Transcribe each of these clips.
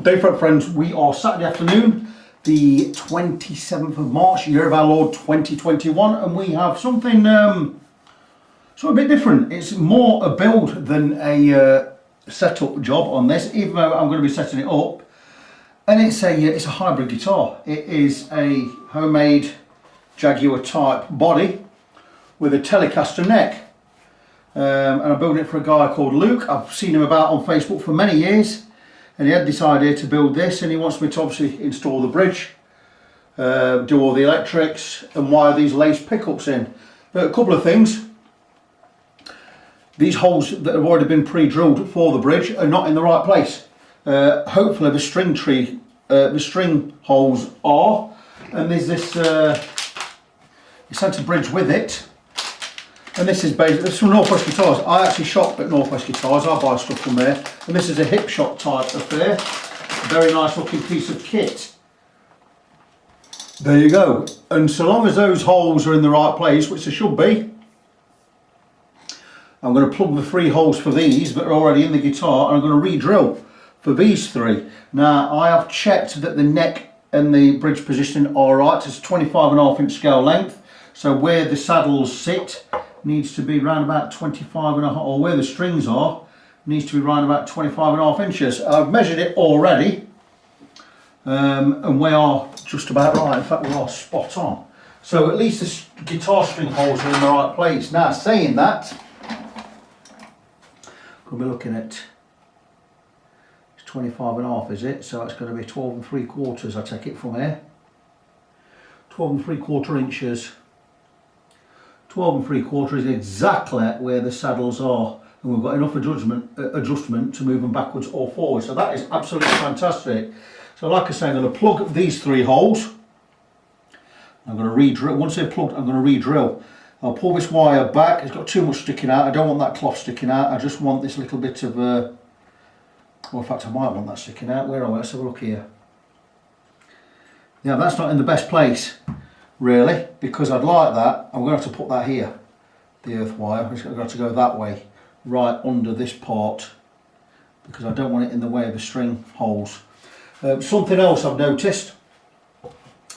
Day for friends, we are Saturday afternoon, the 27th of March, year of our Lord 2021, and we have something sort of a bit different. It's more a build than a setup job on this, even though I'm going to be setting it up. And it's a hybrid guitar. It is a homemade Jaguar-type body with a Telecaster neck. And I'm building it for a guy called Luke. I've seen him about on Facebook for many years, and he had this idea to build this, and he wants me to obviously install the bridge, do all the electrics and wire these lace pickups in. But a couple of things. These holes that have already been pre-drilled for the bridge are not in the right place. Hopefully the string holes are, and there's this centre bridge with it. And this is from Northwest Guitars. I actually shop at Northwest Guitars, I buy stuff from there. And this is a hip shot type affair. Very nice looking piece of kit. There you go. And so long as those holes are in the right place, which they should be, I'm going to plug the 3 holes for these that are already in the guitar, and I'm going to re-drill for these 3. Now I have checked that the neck and the bridge position are right. It's 25.5 inch scale length. So where the saddles sit needs to be around about 25.5, or where the strings are needs to be around about 25.5 inches. I've measured it already, and we are just about right. In fact, we are spot on. So at least the guitar string holes are in the right place. Now, saying that, we'll be looking at 25.5, is it? So it's going to be 12 3/4. I take it from here. 12 3/4 inches. 12 3/4 is exactly where the saddles are, and we've got enough adjustment to move them backwards or forwards. So that is absolutely fantastic. So like I say, I'm going to plug these 3 holes. I'm going to re-drill. Once they're plugged, I'm going to re-drill. I'll pull this wire back. It's got too much sticking out. I don't want that cloth sticking out. I just want this little bit of well, in fact I might want that sticking out. Where are we? Let's have a look here. Yeah, that's not in the best place really, because I'd like that. I'm going to have to put that here, the earth wire. It's going to have to go that way, right under this part, because I don't want it in the way of the string holes. Something else I've noticed,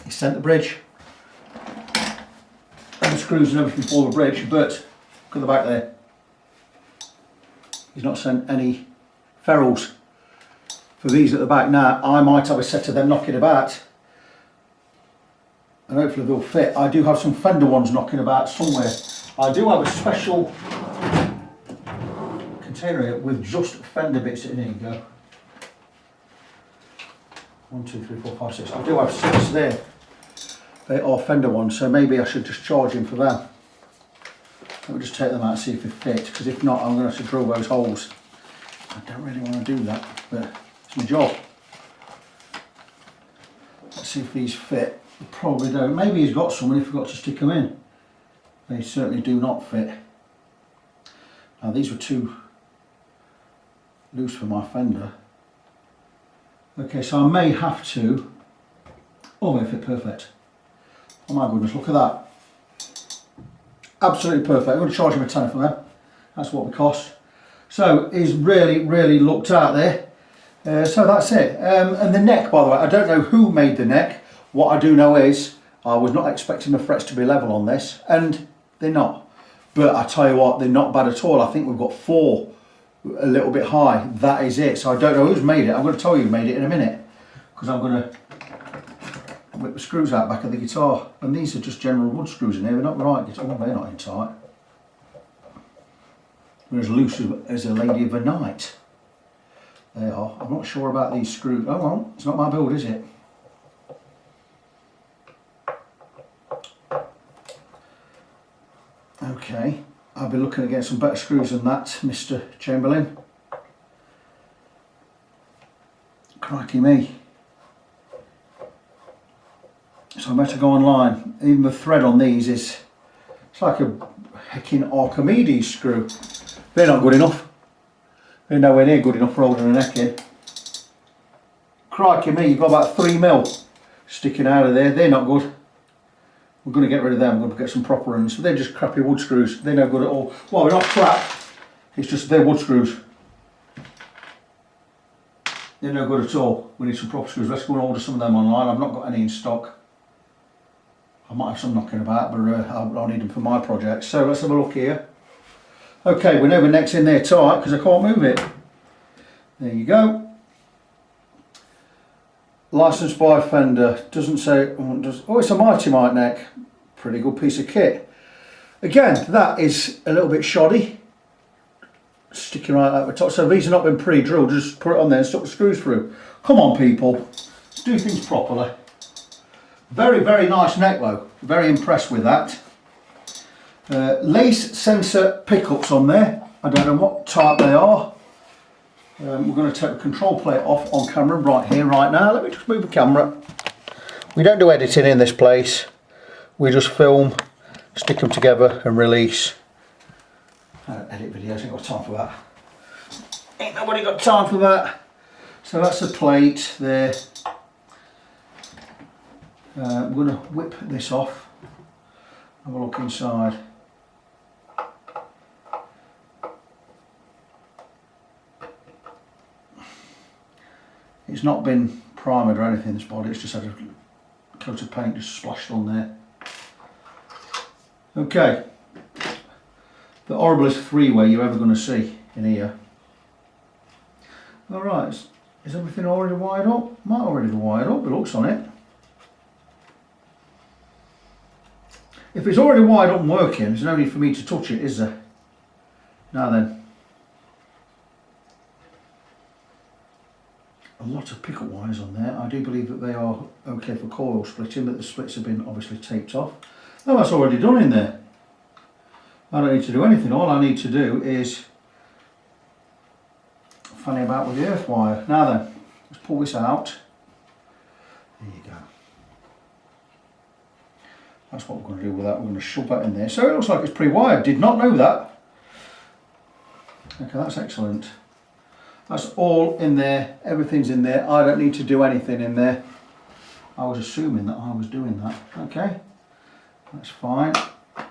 he sent the bridge and the screws and everything for the bridge, but look at the back there, he's not sent any ferrules for these at the back. Now I might have a set of them knocking about, and hopefully they'll fit. I do have some Fender ones knocking about somewhere. I do have a special container here with just Fender bits in. Here you go. 1, 2, 3, 4, 5, 6. I do have 6 there. They are Fender ones, so maybe I should just charge him for them. Let me just take them out and see if they fit, because if not, I'm going to have to drill those holes. I don't really want to do that, but it's my job. Let's see if these fit. They probably don't. Maybe he's got some and he forgot to stick them in. They certainly do not fit. Now these were too loose for my Fender. Okay, so I may have to. Oh, they fit perfect. Oh my goodness, look at that. Absolutely perfect. I'm going to charge him a tenner for them. That's what they cost. So he's really looked out there. So that's it. And the neck, by the way, I don't know who made the neck. What I do know is I was not expecting the frets to be level on this, and they're not. But I tell you what, they're not bad at all. I think we've got 4 a little bit high. That is it. So I don't know who's made it. I'm going to tell you who made it in a minute, because I'm going to whip the screws out back of the guitar. And these are just general wood screws in here. They're not right. Oh, they're not in tight. They're as loose as a lady of the night. They are. I'm not sure about these screws. Oh well, it's not my build, is it? Okay, I'll be looking at getting some better screws than that, Mr. Chamberlain. Crikey me. So I better go online. Even the thread on these it's like a hecking Archimedes screw. They're not good enough. They're nowhere near good enough for holding a neck in. Crikey me, you've got about 3 mil sticking out of there. They're not good. We're going to get rid of them. We're going to get some proper ones. They're just crappy wood screws. They're no good at all. Well, they're not crap. It's just they're wood screws. they're no good at all. We need some proper screws. Let's go and order some of them online. I've not got any in stock. I might have some knocking about, but I'll need them for my project. So let's have a look here. Okay, we know the neck's in there tight because I can't move it. There you go. Licensed by Fender. Doesn't say. Oh, it's a Mighty Mite neck. Pretty good piece of kit. Again, that is a little bit shoddy. Sticking right out the top. So these have not been pre-drilled. Just put it on there and stuck the screws through. Come on, people. Let's do things properly. Very, very nice neck though. Very impressed with that. Lace sensor pickups on there. I don't know what type they are. We're going to take the control plate off on camera right here, right now. Let me just move the camera. We don't do editing in this place. We just film, stick them together and release. I don't edit videos, ain't got time for that. Ain't nobody got time for that. So that's the plate there. I'm going to whip this off. Have a look inside. It's not been primed or anything, this body, it's just had a coat of paint just splashed on there. Okay, the horriblest three-way you're ever going to see in here. Alright, is everything already wired up? Might already be wired up, it looks on it. If it's already wired up and working, there's no need for me to touch it, is there? Now then. A lot of pickup wires on there. I do believe that they are okay for coil splitting, but the splits have been obviously taped off. Oh, that's already done in there. I don't need to do anything. All I need to do is fanny about with the earth wire. Now then, let's pull this out. There you go. That's what we're going to do with that. We're going to shove that in there. So it looks like it's pre-wired. Did not know that. Okay, that's excellent. That's all in there, everything's in there. I don't need to do anything in there. I was assuming that I was doing that. Okay, that's fine. I'm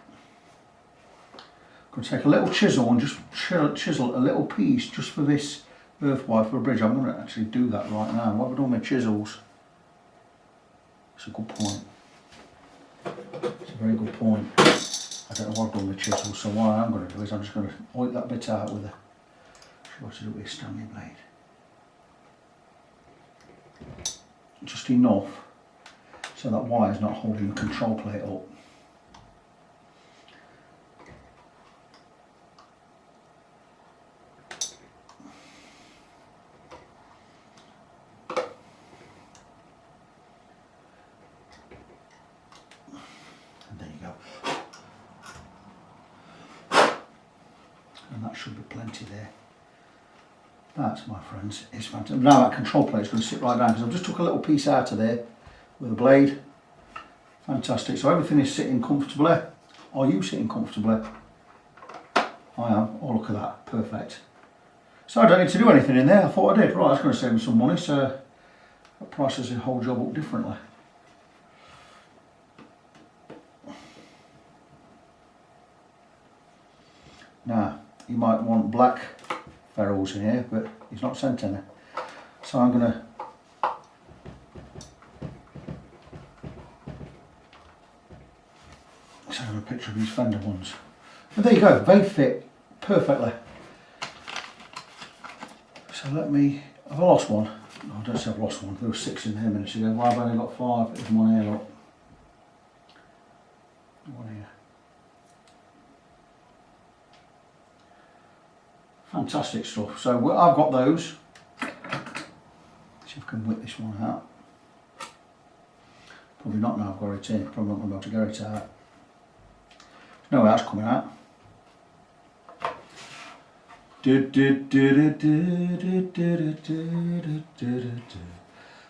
going to take a little chisel and just chisel a little piece just for this earth wire for a bridge. I'm going to actually do that right now. What have I done with chisels? It's a good point. It's a very good point. I don't know what I've done with chisels, so what I'm going to do is I'm just going to oil that bit out with a what to do with a Stanley blade. Just enough so that wire is not holding the control plate up. And there you go. And that should be plenty there. That, my friends, is fantastic. Now that control plate is going to sit right down because I've just took a little piece out of there with a blade. Fantastic. So everything is sitting comfortably. Are you sitting comfortably? I am. Oh, look at that. Perfect. So I don't need to do anything in there. I thought I did. Right, that's going to save me some money. So that prices the whole job up differently. Now, you might want black ferrules in here, but he's not sent any. So I'm going to show a picture of these Fender ones. And there you go, they fit perfectly. So let me, have I lost one? No, I don't say I've lost one. There were 6 in there minutes ago. Well, I've only got 5. There's one here, look. One here. Fantastic stuff. So I've got those. See if I can whip this one out. Probably not now I've got it in. Probably not going to be able to get it out. There's no way that's coming out.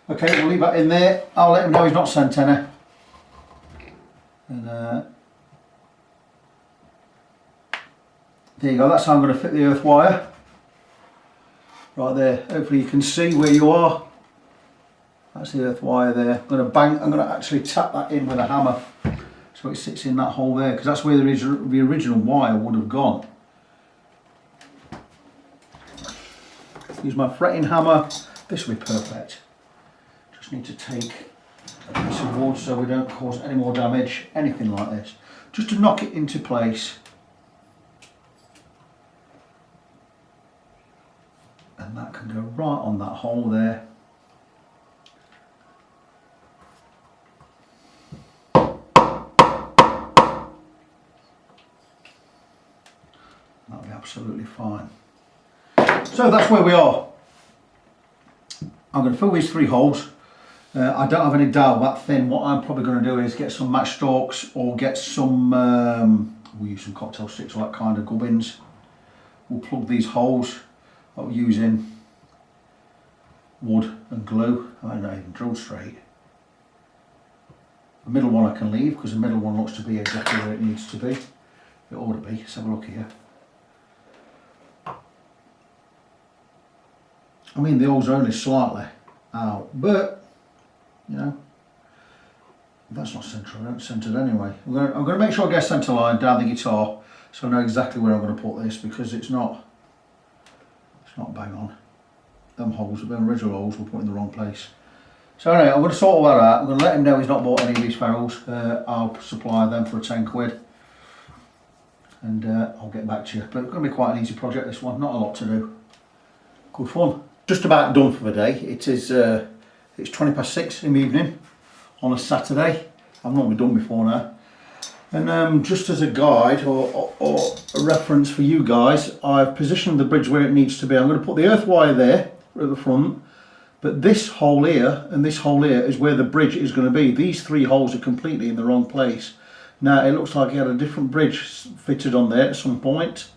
Okay, we'll leave that in there. I'll let him know he's not sent any. And there you go, that's how I'm going to fit the earth wire. Right there, hopefully you can see where you are. That's the earth wire there. I'm going to actually tap that in with a hammer so it sits in that hole there, because that's where the original wire would have gone. Use my fretting hammer this will be perfect. Just need to take a piece of wood so we don't cause any more damage, anything like this. Just to knock it into place. And that can go right on that hole there. That'll be absolutely fine. So that's where we are. I'm going to fill these 3 holes. I don't have any dowel that thin. What I'm probably going to do is get some match stalks or get some, we'll use some cocktail sticks or that kind of gubbins. We'll plug these holes that we're using wood and glue. I don't even drill straight. The middle one I can leave because the middle one looks to be exactly where it needs to be. It ought to be. Let's have a look here. I mean, the holes are only slightly out, but you know, that's not centered anyway. I'm going to make sure I get a centre line down the guitar so I know exactly where I'm going to put this, because it's not bang on. Them holes, the original holes, were put in the wrong place. So anyway, I'm going to sort all that out. I'm going to let him know he's not bought any of these ferrules. I'll supply them for a 10 quid. And I'll get back to you. But it's going to be quite an easy project, this one. Not a lot to do. Good fun. Just about done for the day. It is it's 20 past 6 in the evening on a Saturday. I've normally done before now. And just as a guide or a reference for you guys, I've positioned the bridge where it needs to be. I'm going to put the earth wire there at the front, but this hole here and this hole here is where the bridge is going to be. These 3 holes are completely in the wrong place. Now it looks like he had a different bridge fitted on there at some point.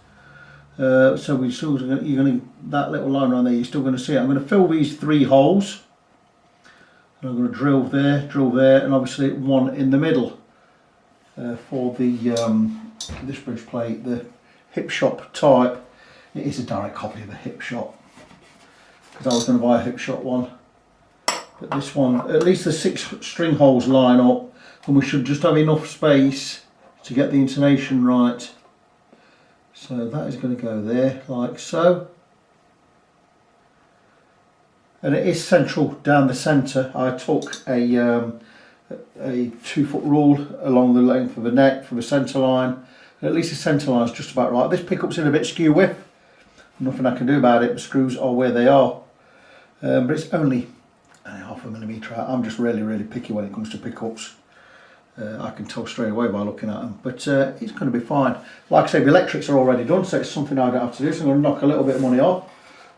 So we still, you're going to, that little line right there, you're still going to see it. I'm going to fill these 3 holes. And I'm going to drill there, and obviously one in the middle for the this bridge plate, the hip shop type. It is a direct copy of the hip shop, because I was going to buy a hip shop one. But this one, at least the 6 string holes line up, and we should just have enough space to get the intonation right. So that is going to go there like so. And it is central down the centre. I took a 2-foot rule along the length of the neck for the centre line. And at least the centre line is just about right. This pickup's in a bit skew width. Nothing I can do about it. The screws are where they are. But it's only half a millimetre out. I'm just really picky when it comes to pickups. I can tell straight away by looking at them. But it's going to be fine. Like I say, the electrics are already done, so it's something I don't have to do. So I'm going to knock a little bit of money off.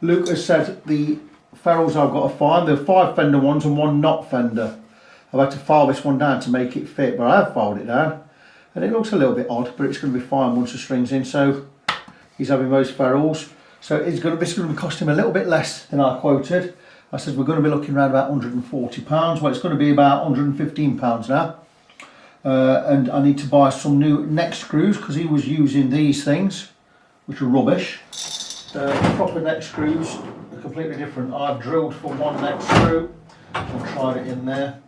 Luke has said the ferrules I've got to find, there are 5 fender ones and 1 not fender. I've had to file this one down to make it fit, but I have filed it down and it looks a little bit odd, but it's going to be fine once the string's in. So he's having those ferrules, so this is going to cost him a little bit less than I quoted. I said we're going to be looking around about £140. Well, it's going to be about £115 now. And I need to buy some new neck screws because he was using these things, which are rubbish. Proper neck screws are completely different. I've drilled for 1 neck screw and tried it in there.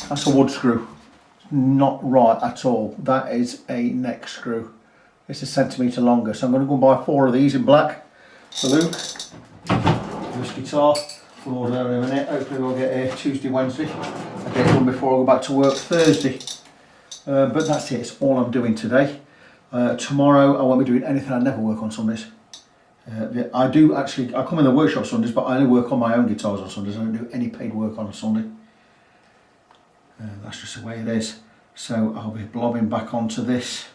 That's a wood screw. Not right at all. That is a neck screw. It's a centimetre longer. So I'm going to go and buy 4 of these in black for Luke. This guitar. We'll order in a minute. Hopefully we'll get here Tuesday, Wednesday. I'll get it done before I go back to work Thursday. But that's it. It's all I'm doing today. Tomorrow I won't be doing anything. I never work on Sundays. I do actually, I come in the workshop Sundays, but I only work on my own guitars on Sundays. I don't do any paid work on a Sunday. That's just the way it is. So I'll be blobbing back onto this.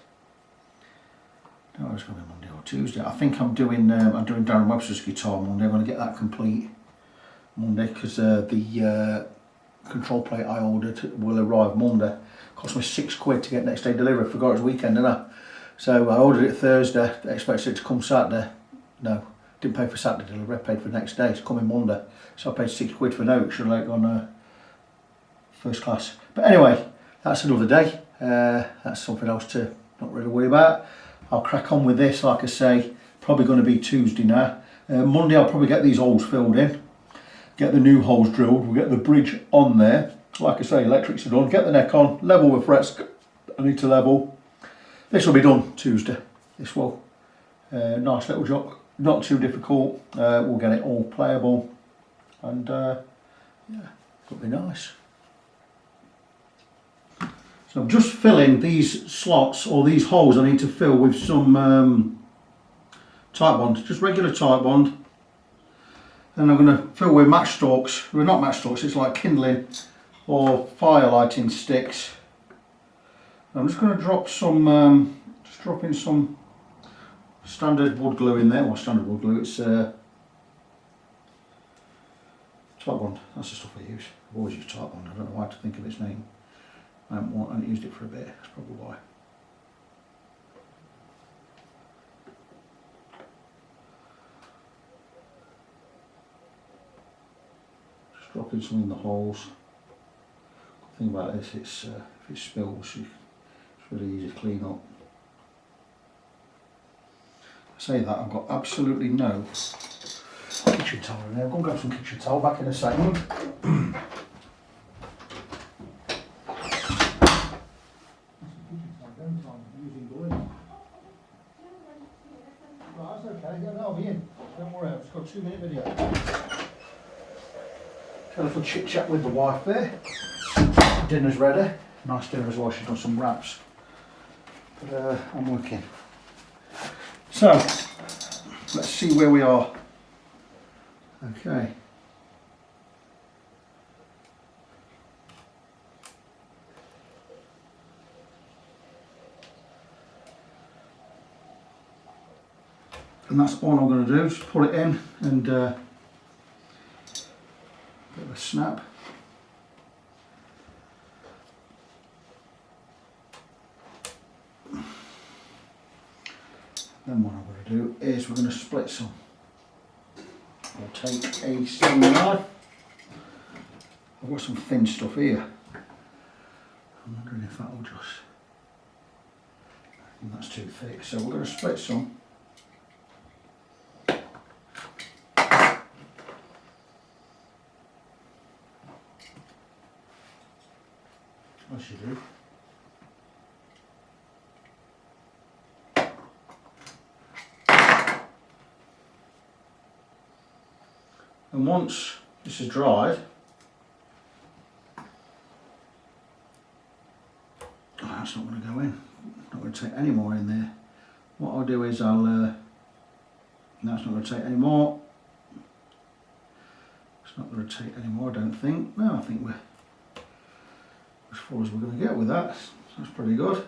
I don't know if it's going to be Monday or Tuesday. I think I'm doing Darren Webster's guitar Monday. I'm going to get that complete Monday because the control plate I ordered will arrive Monday. Cost me £6 to get next day delivery. I forgot it was weekend, didn't I? So I ordered it Thursday, expected it to come Saturday. No, didn't pay for Saturday delivery, I paid for the next day. It's coming Monday. So I paid £6 for now, should have gone first class. But anyway, that's another day. That's something else to not really worry about. I'll crack on with this, like I say, probably going to be Tuesday now. Monday I'll probably get these holes filled in, get the new holes drilled, we'll get the bridge on there. Like I say, electrics are done, get the neck on, level the frets I need to level. This will be done Tuesday, this will. Nice little not too difficult. We'll get it all playable, and yeah, it'll be nice. So I'm just filling these slots, or these holes I need to fill with some Type bond, just regular Type bond. And I'm going to fill with matchstalks, well not matchstalks, it's like kindling or fire lighting sticks. I'm just going to drop some, just drop in some standard wood glue in there, or standard wood glue, it's Type bond, that's the stuff I use. I've always used Type bond, I don't know why to think of its name. I haven't used it for a bit, that's probably why. Just dropping some in the holes. The thing about this, it's if it spills, it's really easy to clean up. I say that, I've got absolutely no kitchen towel in there. I'll go and grab some kitchen towel back in a second. I'll be in. Don't worry, I've just got a 2-minute video. Had a little chit chat with the wife there. Dinner's ready. Nice dinner as well, she's done some wraps. But I'm working. So, let's see where we are. Okay. And that's all I'm going to do, just pull it in and bit of a snap. Then what I'm going to do is we're going to split some. I'll take a stem knife. I've got some thin stuff here. I'm wondering if that'll just, I think that's too thick, so we're going to split some. As you do. And once this is dried, that's not going to go in. Not going to take any more in there. What I'll do is that's not going to take any more. It's not going to take any more, I don't think. No, I think we're as full as we're going to get with that. That's pretty good.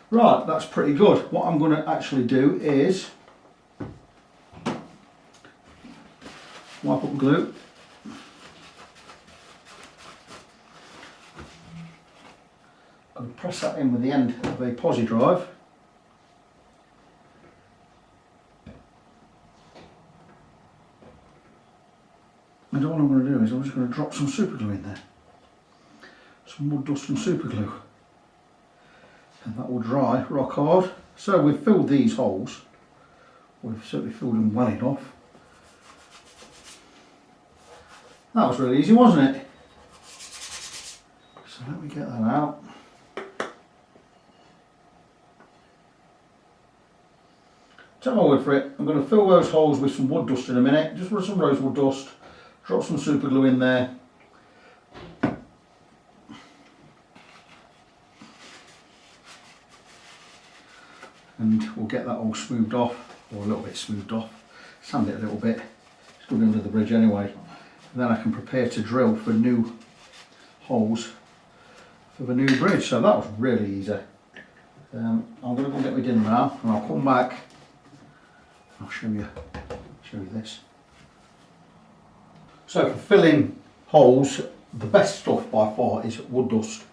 Right, that's pretty good. What I'm going to actually do is wipe up glue. I'm going to press that in with the end of a posi drive. And all I'm going to do is I'm just going to drop some super glue in there. Some wood dust and super glue. And that will dry rock hard. So we've filled these holes. We've certainly filled them well enough. That was really easy, wasn't it? So let me get that out. Take my word for it, I'm going to fill those holes with some wood dust in a minute. Just with some rosewood dust. Drop some super glue in there. And we'll get that all smoothed off, or a little bit smoothed off. Sand it a little bit. It's going to be under the bridge anyway. And then I can prepare to drill for new holes for the new bridge. So that was really easy. I'm going to go get my dinner now, and I'll come back. I'll show you this. So for filling holes, the best stuff by far is wood dust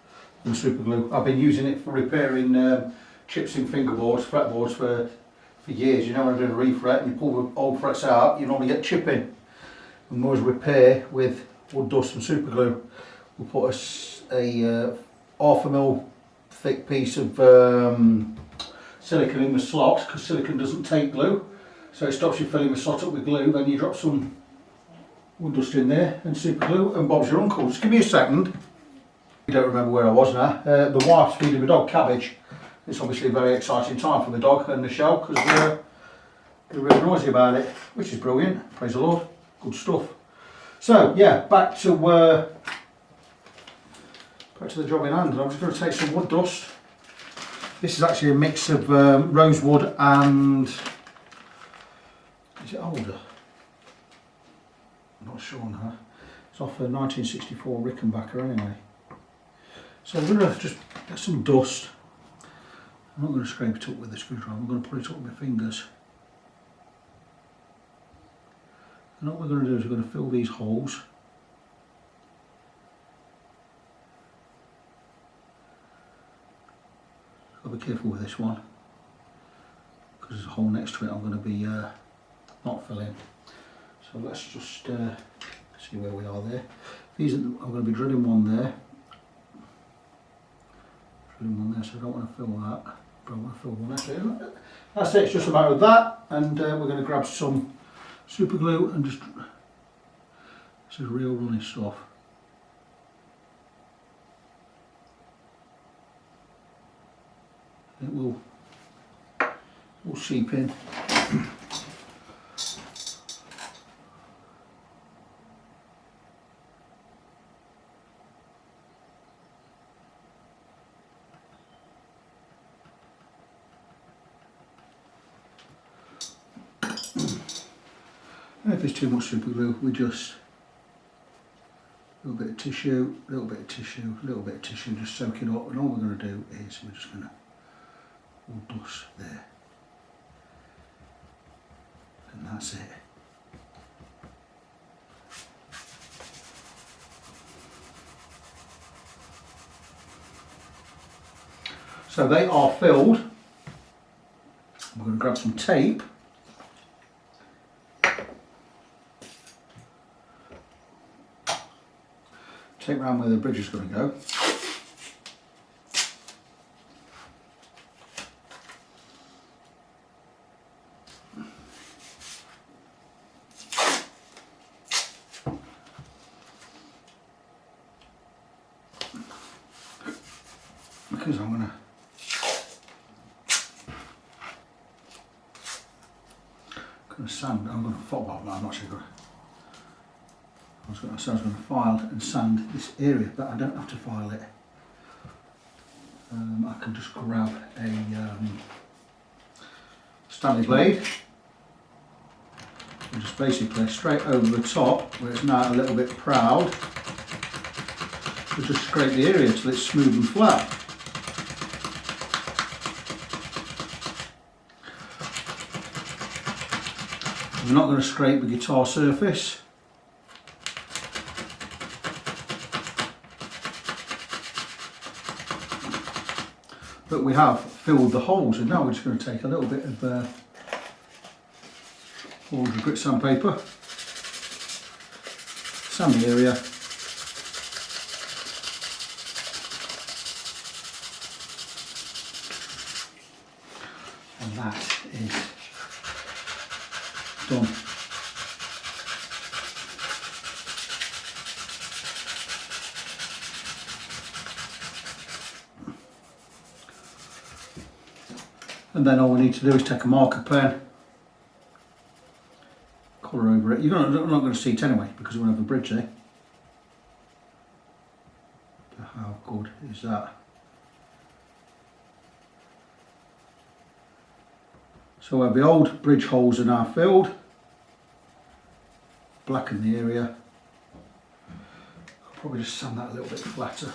and super glue. I've been using it for repairing chips in fingerboards, fretboards for years. You know, when I do a refret and you pull the old frets out, you normally get chipping. And we always repair with wood dust and super glue. We'll put a half a mil thick piece of silicone in the slots, because silicone doesn't take glue. So it stops you filling the slot up with glue. Then you drop some wood dust in there and super glue, and Bob's your uncle. Just give me a second. I don't remember where I was now. The wife's feeding the dog cabbage, It's obviously a very exciting time for the dog and the show because they're really noisy about it, which is brilliant. Praise the Lord. Good stuff. So yeah, back to the job in hand. I'm just going to take some wood dust. This is actually a mix of rosewood and, is it older? I'm not sure now. It's off a 1964 Rickenbacker anyway. So I'm going to just get some dust. I'm not going to scrape it up with a screwdriver, I'm going to put it up with my fingers. And what we're going to do is we're going to fill these holes. Got to be careful with this one because there's a hole next to it I'm going to be not filling. So let's just see where we are there. These I'm going to be drilling one there. Drilling one there, so I don't want to fill that. But I want to fill one there. That's it, it's just a matter of that, and we're going to grab some super glue and just, this is real runny stuff. It will seep in. And if there's too much super glue, we just, a little bit of tissue, a little bit of tissue, a little bit of tissue, just soak it up, and all we're going to do is we're just going to dust there, and that's it. So they are filled. We're going to grab some tape. Tape around where the bridge is going to go. Because I'm going to sand, I'm going to football, but I'm not sure. I was going to file and sand this area, but I don't have to file it. I can just grab a Stanley blade and just basically straight over the top where it's now a little bit proud. So just scrape the area till it's smooth and flat. We're not going to scrape the guitar surface. But we have filled the holes, and now we're just going to take a little bit of 400 grit sandpaper, sand the area, and that is done. And then all we need to do is take a marker pen, colour over it. You're not going to see it anyway because we won't have a bridge there. But how good is that? So the old bridge holes are now filled. Blacken the area. I'll probably just sand that a little bit flatter.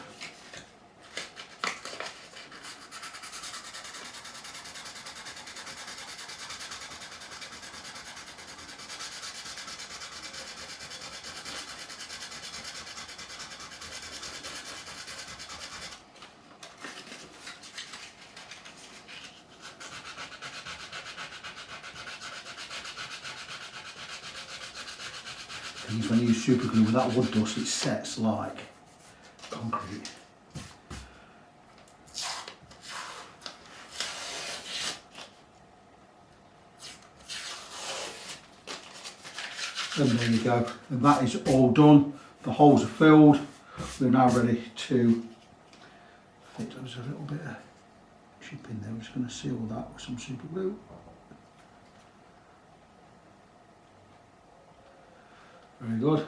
When you use super glue with that wood dust, it sets like concrete. And there you go. And that is all done. The holes are filled. We're now ready to fit. There's a little bit of chip in there. I'm just going to seal that with some super glue. Very good.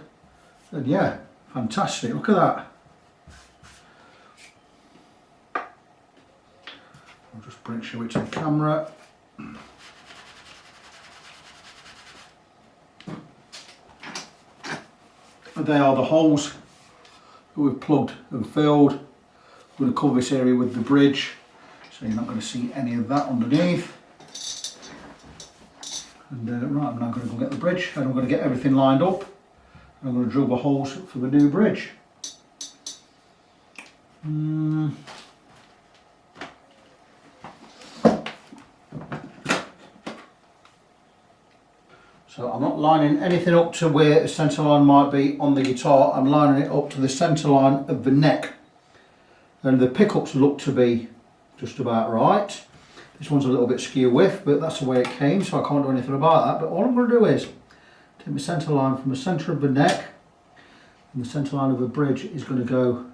And yeah, fantastic. Look at that. I'll just show it to the camera. And they are the holes that we've plugged and filled. We're going to cover this area with the bridge, so you're not going to see any of that underneath. And right, I'm now going to go get the bridge, and I'm going to get everything lined up. And I'm going to drill the holes for the new bridge. So I'm not lining anything up to where the centre line might be on the guitar. I'm lining it up to the centre line of the neck. And the pickups look to be just about right. This one's a little bit skew width, but that's the way it came, so I can't do anything about that. But all I'm going to do is take my centre line from the centre of the neck, and the centre line of the bridge is going to go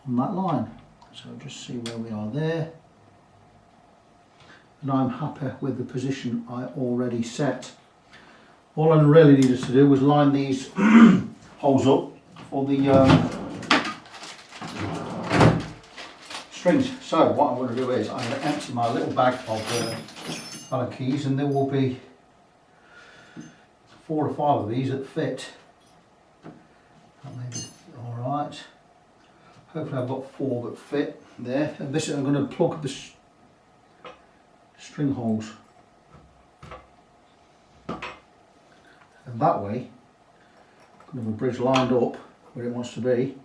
on that line. So just see where we are there. And I'm happy with the position I already set. All I really needed to do was line these holes up for the strings. So what I'm going to do is I'm going to empty my little bag of Allen keys, and there will be 4 or 5 of these that fit. That may be alright. Hopefully I've got 4 that fit there. And this I'm going to plug the string holes. And that way I'm going to have a bridge lined up where it wants to be.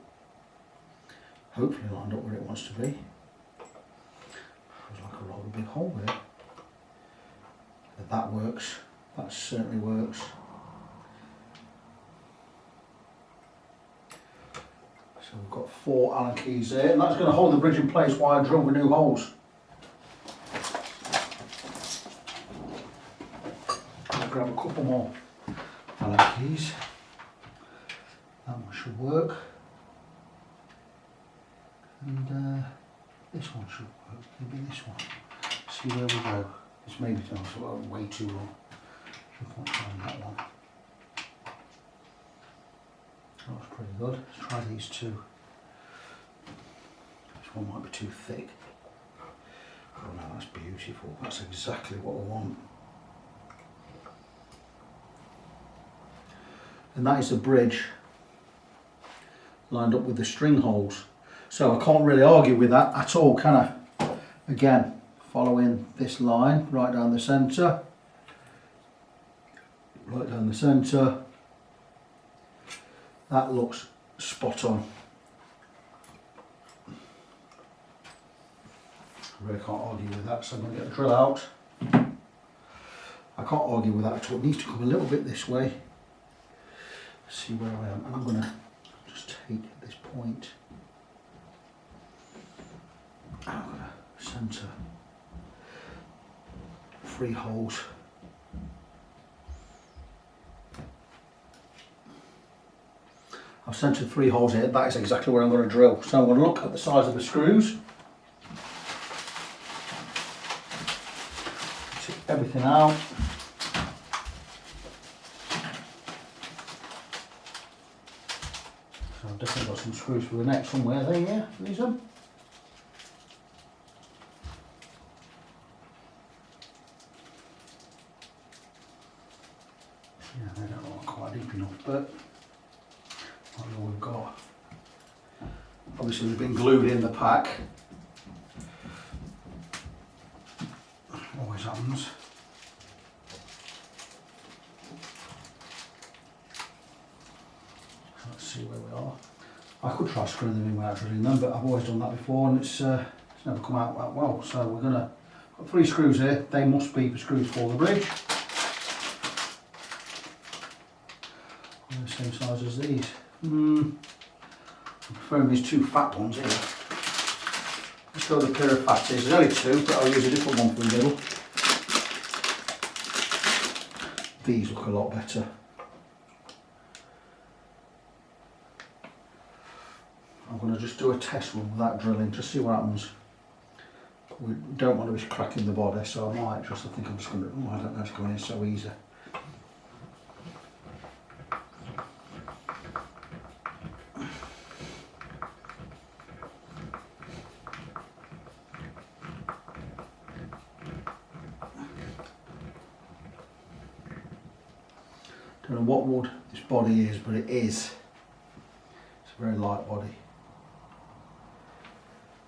Hopefully lined up where it wants to be. There's like a rather big hole there. If that works, that certainly works. So we've got 4 Allen keys there, and that's going to hold the bridge in place while I drill the new holes. I'll grab a couple more Allen keys. That one should work. And this one should work, maybe this one. See where we go. This may be way too long. So I can't find that one. That was pretty good. Let's try these 2. This one might be too thick. Oh no, that's beautiful. That's exactly what I want. And that is the bridge lined up with the string holes. So I can't really argue with that at all, can I? Again, following this line right down the centre. Right down the centre. That looks spot on. I really can't argue with that, so I'm going to get the drill out. I can't argue with that at all. It needs to come a little bit this way. See where I am. And I'm going to just take this point. And I'm going to centre 3 holes. I've centred 3 holes here. That is exactly where I'm going to drill. So I'm going to look at the size of the screws. Take everything out. So I've definitely got some screws for the neck somewhere there, yeah, these are. Yeah, they don't look quite deep enough, but that's all we've got. Obviously they've been glued in the pack. Always happens. Let's see where we are. I could try screwing them in without drilling them, but I've always done that before and it's never come out that well. So we're gonna got 3 screws here. They must be the screws for the bridge. The same size as these. I'm preferring these 2 fat ones here. Let's go with a pair of fatties. There's only 2, but I'll use a different one for the middle. These look a lot better. I'm going to just do a test run without drilling, just see what happens. We don't want to be cracking the body, so I might just, I think I'm just going to, oh, I don't know, it's going in so easy. Don't know what wood this body is, but it is. It's a very light body.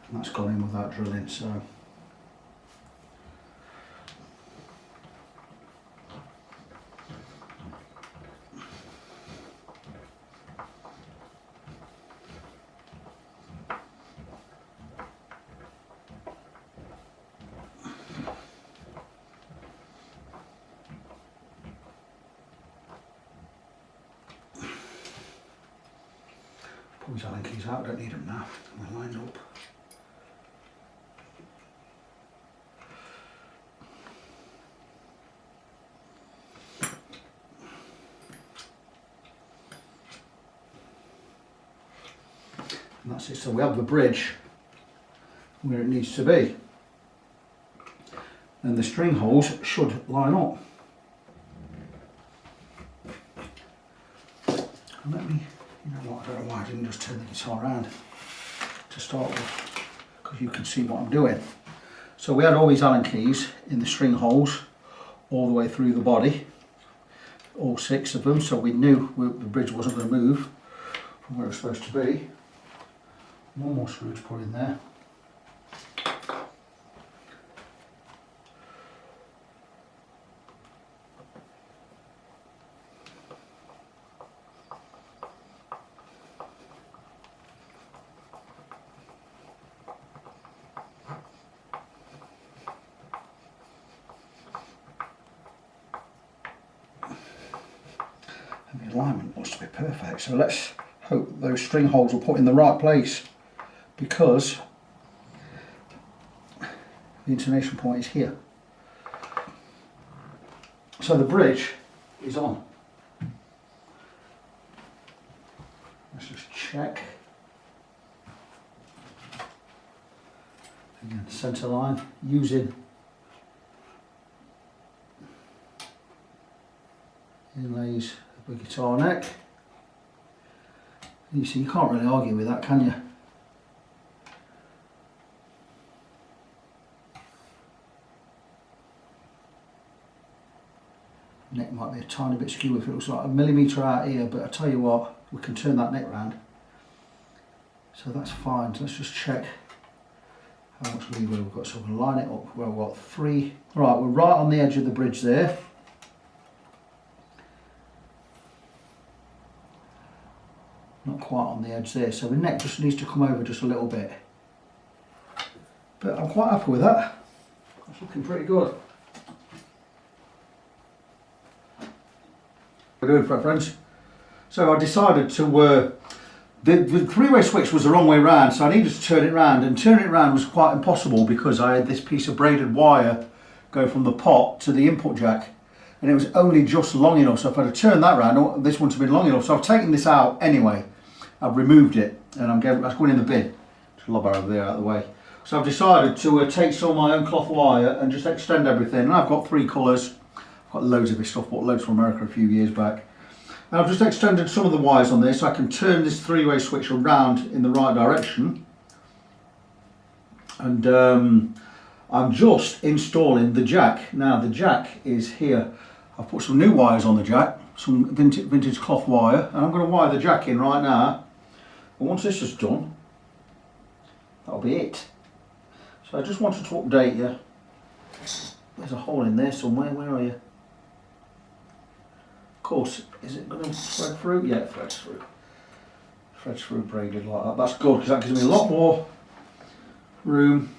And that's gone in without drilling, so. Pull these Allen keys out, I don't need them now, they're lined up. And that's it, so we have the bridge where it needs to be. And the string holes should line up. And let me, you know what, I don't know why I didn't just turn the guitar around to start with, because you can see what I'm doing. So we had all these Allen keys in the string holes all the way through the body, all 6 of them, so we knew the bridge wasn't going to move from where it was supposed to be. One more screw to put in there. And the alignment looks to be perfect, so let's hope those string holes will put in the right place, because the intonation point is here. So the bridge is on. Let's just check. Again, centre line, using inlays of the guitar neck. You see, you can't really argue with that, can you? Neck might be a tiny bit skew if it looks like a millimetre out here, but I tell you what, we can turn that neck round, so that's fine. So let's just check how much leeway we've got, so we'll line it up. Well, we've got 3, right, we're right on the edge of the bridge there. Not quite on the edge there, so the neck just needs to come over just a little bit, but I'm quite happy with that. That's looking pretty good. We're doing for it, friends. So I decided to, the 3-way switch was the wrong way round, so I needed to turn it round, and turning it round was quite impossible because I had this piece of braided wire go from the pot to the input jack, and it was only just long enough, so if I'd have turned that round, this wouldn't have been long enough. So I've taken this out anyway, I've removed it, and that's going in the bin. Just lob over there out of the way. So I've decided to take some of my own cloth wire and just extend everything, and I've got 3 colours. I've got loads of this stuff, bought loads from America a few years back. And I've just extended some of the wires on this so I can turn this 3-way switch around in the right direction. And I'm just installing the jack. Now the jack is here. I've put some new wires on the jack, some vintage cloth wire, and I'm going to wire the jack in right now. And once this is done, that'll be it. So I just wanted to update you. There's a hole in there somewhere, where are you? Of course, is it going to thread through? Yeah, it threads through. Threads through braided like that. That's good, because that gives me a lot more room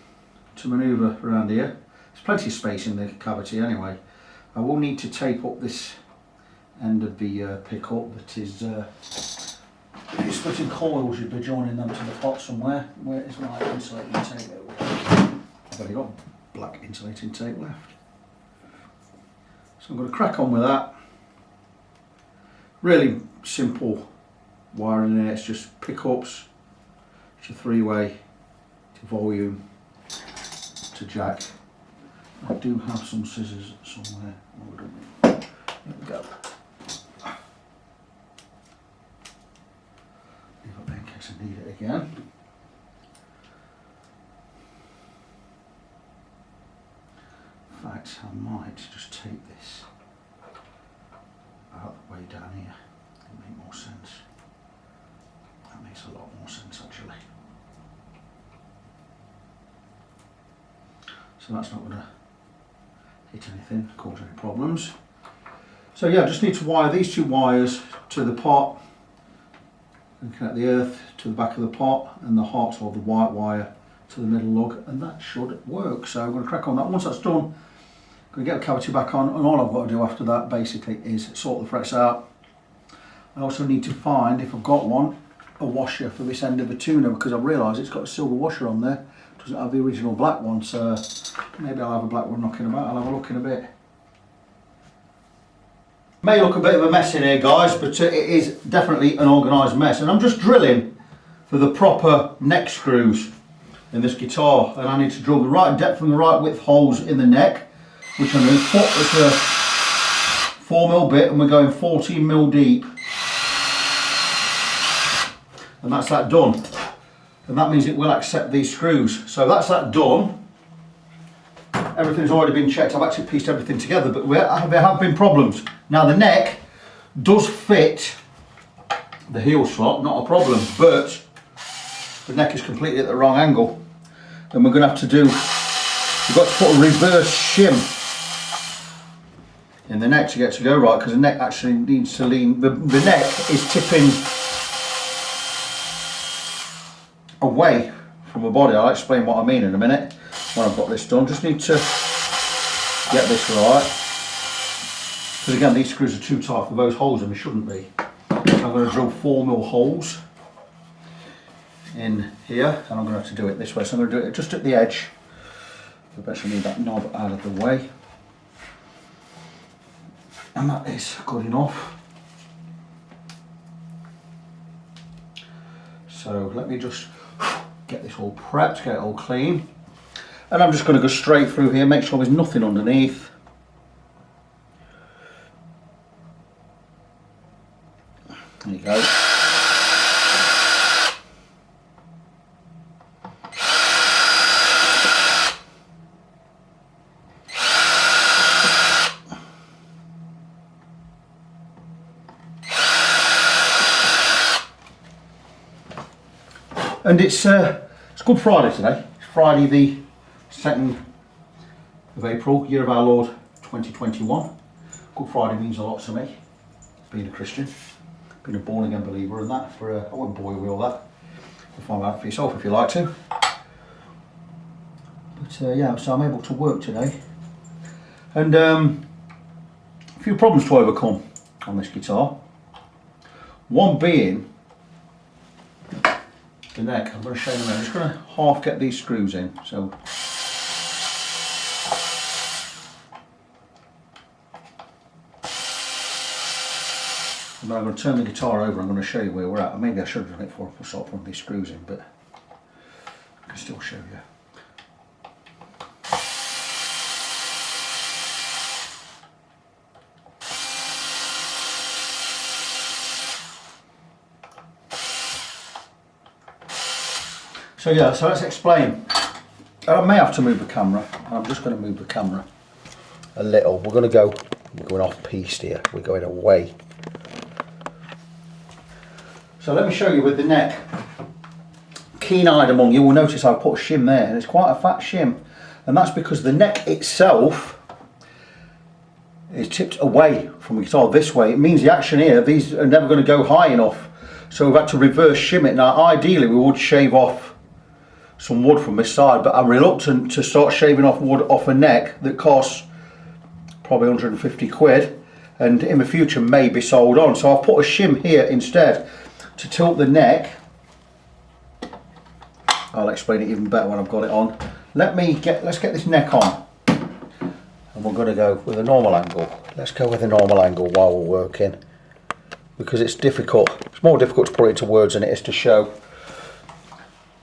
to manoeuvre around here. There's plenty of space in the cavity anyway. I will need to tape up this end of the pickup that is, if you're splitting coils, you'd be joining them to the pot somewhere. Where is my insulating tape? I've only got black insulating tape left. So I'm going to crack on with that. Really simple wiring there, it's just pickups, it's a 3-way, to volume, to jack. I do have some scissors somewhere. There we go. Leave it there in case I need it again. In fact, I might just take this out the way down here. It'll make more sense. That makes a lot more sense actually. So that's not going to hit anything, cause any problems. So yeah, I just need to wire these two wires to the pot and connect the earth to the back of the pot and the hot or the white wire to the middle lug, and that should work. So I'm going to crack on that. Once that's done, I'm going to get the cavity back on, and all I've got to do after that basically is sort the frets out. I also need to find, if I've got one, a washer for this end of the tuner, because I've realised it's got a silver washer on there. It doesn't have the original black one, so maybe I'll have a black one knocking about. I'll have a look in a bit. May look a bit of a mess in here, guys, but it is definitely an organised mess. And I'm just drilling for the proper neck screws in this guitar, and I need to drill the right depth and the right width holes in the neck, which I'm going to put with a 4mm bit, and we're going 14mm deep. And that's that done. And that means it will accept these screws. So that's that done. Everything's already been checked. I've actually pieced everything together, but there have been problems. Now the neck does fit the heel slot, not a problem, but the neck is completely at the wrong angle. And we're going to have to do, we've got to put a reverse shim in the neck to get it to go right, because the neck actually needs to lean, the neck is tipping away from the body. I'll explain what I mean in a minute when I've got this done. Just need to get this right, because again these screws are too tight for those holes and they shouldn't be. So I'm going to drill 4mm holes in here, and I'm going to have to do it this way. So I'm going to do it just at the edge. I eventually need that knob out of the way, and that is good enough. So let me just get this all prepped, get it all clean, and I'm just going to go straight through here, make sure there's nothing underneath. There you go. And it's Good Friday today. It's Friday the 2nd of April, year of our Lord 2021. Good Friday means a lot to me, being a Christian, being a born again believer, and that for I won't bore you with all that. You'll find out for yourself if you like to. But yeah, so I'm able to work today, and a few problems to overcome on this guitar. One being the neck. I'm going to show you now. I'm just going to half get these screws in. So and then I'm going to turn the guitar over. I'm going to show you where we're at. Maybe I should have done it before I start putting these screws in, but I can still show you. So yeah, so let's explain. I may have to move the camera. I'm just going to move the camera a little. We're going off piste here. We're going away. So let me show you with the neck. Keen-eyed among you will notice I've put a shim there, and it's quite a fat shim, and that's because the neck itself is tipped away from the guitar this way. It means the action here, these are never going to go high enough, so we've had to reverse shim it. Now ideally we would shave off some wood from this side, but I'm reluctant to start shaving off wood off a neck that costs probably 150 quid and in the future may be sold on. So I've put a shim here instead to tilt the neck. I'll explain it even better when I've got it on. Let's get this neck on, and we're going to go with a normal angle. Let's go with a normal angle while we're working, because it's difficult. It's more difficult to put it into words than it is to show.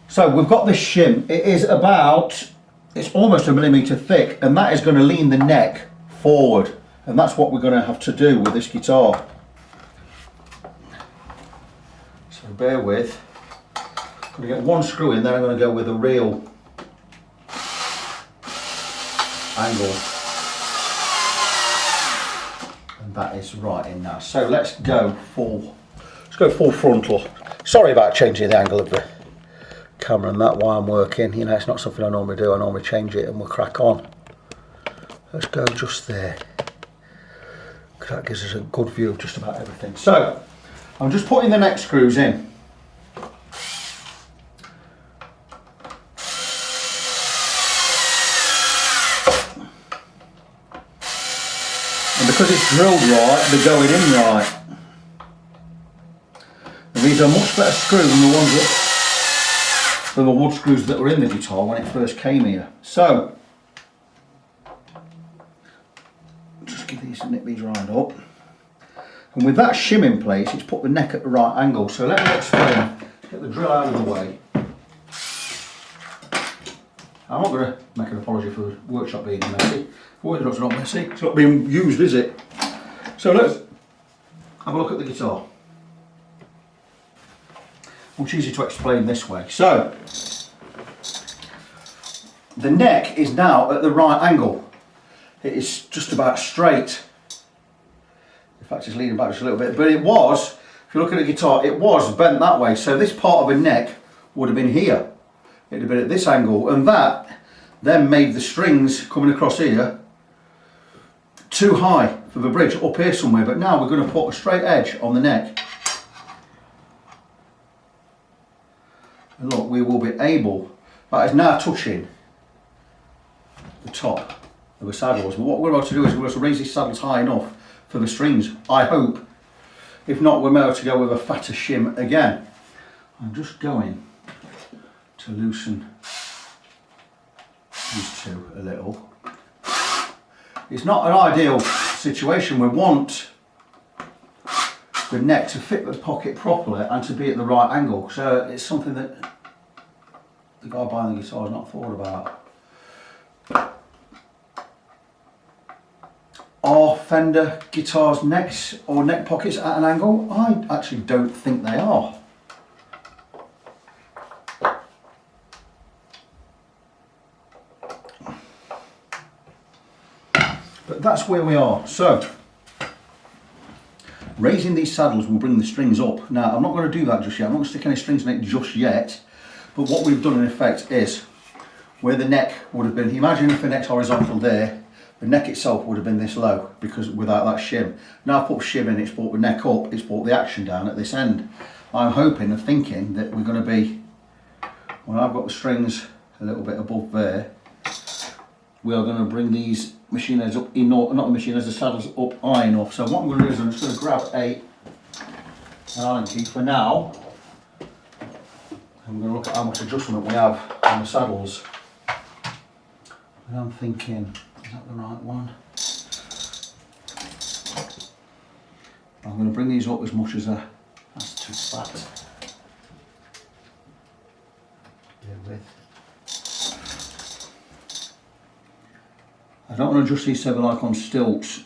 So we've got this shim. It is about it's almost 1 millimetre thick, and that is going to lean the neck forward, and that's what we're going to have to do with this guitar. So bear with. I'm going to get one screw in, then I'm going to go with a real angle, and that is right in now. So let's go full frontal. Sorry about changing the angle of the camera and that while I'm working. You know, it's not something I normally do. I normally change it and we'll crack on. Let's go just there. That gives us a good view of just about everything. So I'm just putting the neck screws in. And because it's drilled right, they're going in right. And these are much better screws than the wood screws that were in the guitar when it first came here. So just nip these right up. And with that shim in place, it's put the neck at the right angle. So let me explain. Get the drill out of the way. I'm not going to make an apology for the workshop being messy. Workshop's not messy. It's not being used, is it? So let's have a look at the guitar. Much easier to explain this way. So the neck is now at the right angle. It is just about straight. In fact, it's leaning back just a little bit, but it was, if you look at the guitar, it was bent that way. So this part of the neck would have been here. It'd have been at this angle, and that then made the strings coming across here too high for the bridge, up here somewhere. But now we're going to put a straight edge on the neck. And look, we will be able, that is now touching the top of the saddles. But what we're about to do is we're going to raise these saddles high enough for the strings, I hope. If not, we're able to go with a fatter shim again. I'm just going to loosen these two a little. It's not an ideal situation. We want the neck to fit the pocket properly and to be at the right angle. So it's something that the guy buying the guitar has not thought about. Are Fender guitars necks or neck pockets at an angle? I actually don't think they are. But that's where we are. So raising these saddles will bring the strings up. Now I'm not going to do that just yet. I'm not going to stick any strings in it just yet. But what we've done in effect is where the neck would have been, imagine if the neck's horizontal there, the neck itself would have been this low because without that shim. Now I've put shim in, it's brought the neck up, it's brought the action down at this end. I'm hoping and thinking that we're going to be, when I've got the strings a little bit above there, we are going to bring these machine heads up enough, not the machine heads, the saddles up high enough. So what I'm going to do is I'm just going to grab an Allen key for now. I'm going to look at how much adjustment we have on the saddles. And I'm thinking, is that the right one? I'm going to bring these up as much as that's too fat. Bear with. I don't want to adjust these so they're like on stilts.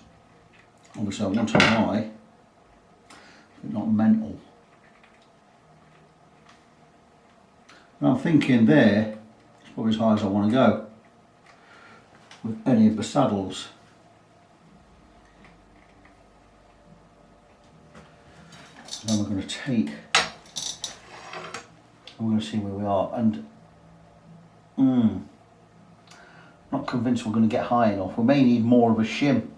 Obviously I want them high, but not mental. And I'm thinking there, it's probably as high as I want to go with any of the saddles. Then we're going to take, I'm going to see where we are, and not convinced we're going to get high enough. We may need more of a shim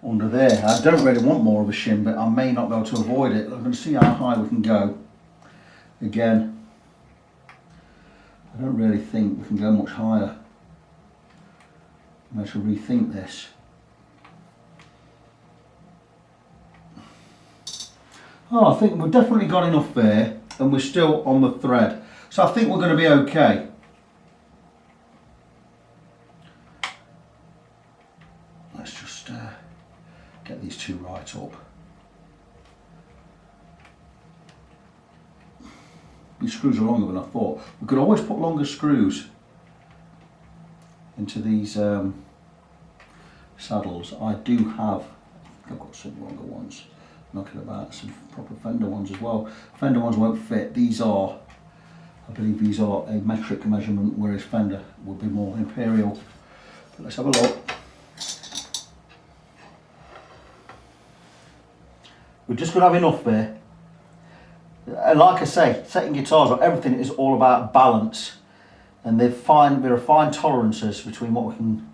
under there. I don't really want more of a shim, but I may not be able to avoid it. I'm going to see how high we can go. Again, I don't really think we can go much higher. I'm going to rethink this. Oh, I think we've definitely got enough there, and we're still on the thread. So I think we're going to be okay. Let's just get these two right up. These screws are longer than I thought. We could always put longer screws into these saddles. I do have, I've got some longer ones knocking about, some proper fender ones as well. Fender ones won't fit. These are, I believe these are a metric measurement, whereas fender would be more imperial. But let's have a look. We're just going to have enough there. And like I say, setting guitars or everything is all about balance. And there are fine tolerances between what we can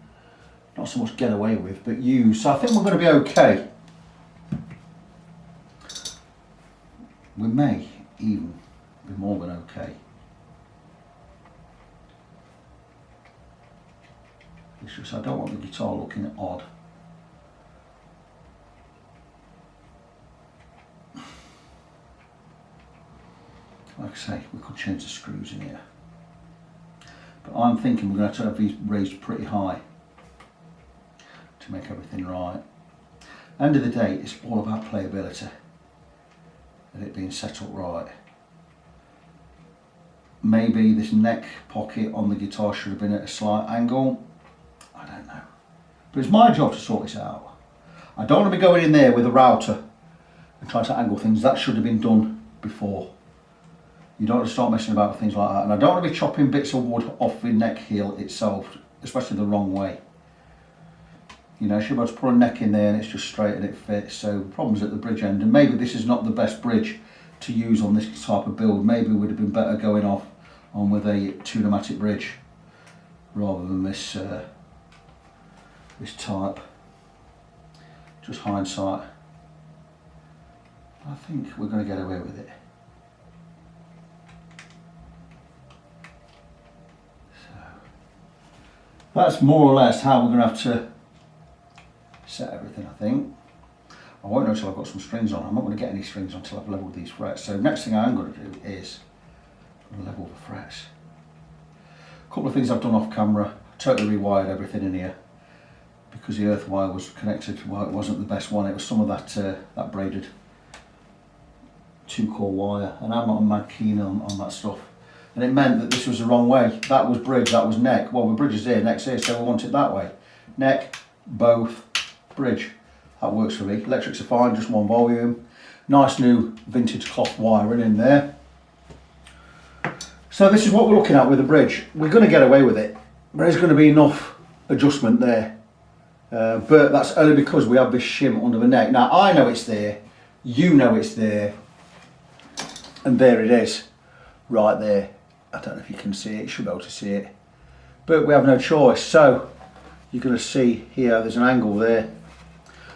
not so much get away with, but use. So I think we're going to be okay. We may even be more than okay. It's just I don't want the guitar looking odd. Like I say, we could change the screws in here. But I'm thinking we're going to have these raised pretty high to make everything right. End of the day, it's all about playability and it being set up right. Maybe this neck pocket on the guitar should have been at a slight angle. I don't know. But it's my job to sort this out. I don't want to be going in there with a router and trying to angle things. That should have been done before. You don't want to start messing about with things like that. And I don't want to be chopping bits of wood off the neck heel itself, especially the wrong way. You know, you should be able to put a neck in there and it's just straight and it fits. So problems at the bridge end. And maybe this is not the best bridge to use on this type of build. Maybe it would have been better going off on with a tune-o-matic bridge rather than this this type. Just hindsight. I think we're going to get away with it. That's more or less how we're going to have to set everything, I think. I won't know until I've got some strings on. I'm not going to get any strings until I've leveled these frets. So next thing I'm going to do is level the frets. A couple of things I've done off camera. Totally rewired everything in here because the earth wire was connected. Well, it wasn't the best one. It was some of that braided 2-core wire, and I'm not mad keen on that stuff. And it meant that this was the wrong way. That was bridge, that was neck. Well, the bridge is here, neck's here, so we want it that way. Neck, both, bridge. That works for me. Electrics are fine, just one volume. Nice new vintage cloth wiring in there. So this is what we're looking at with the bridge. We're going to get away with it. There's going to be enough adjustment there. But that's only because we have this shim under the neck. Now, I know it's there. You know it's there. And there it is. Right there. I don't know if you can see it, you should be able to see it. But we have no choice, so you're going to see here there's an angle there.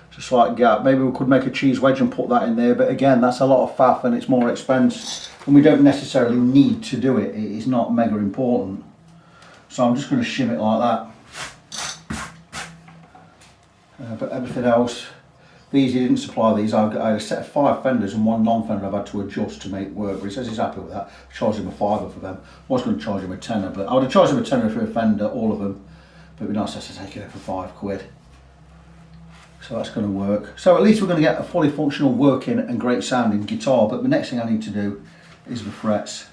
It's a slight gap. Maybe we could make a cheese wedge and put that in there, but again, that's a lot of faff and it's more expense. And we don't necessarily need to do it. It is not mega important. So I'm just going to shim it like that. But everything else, these, he didn't supply these. I had a set of 5 fenders and 1 non-fender I've had to adjust to make work, but he says he's happy with that. I charged him a £5 for them. I was going to charge him a tenner, but I would have charged him a tenner for a fender, all of them. But it'd be nice to take it for £5. So that's going to work. So at least we're going to get a fully functional, working and great sounding guitar. But the next thing I need to do is the frets.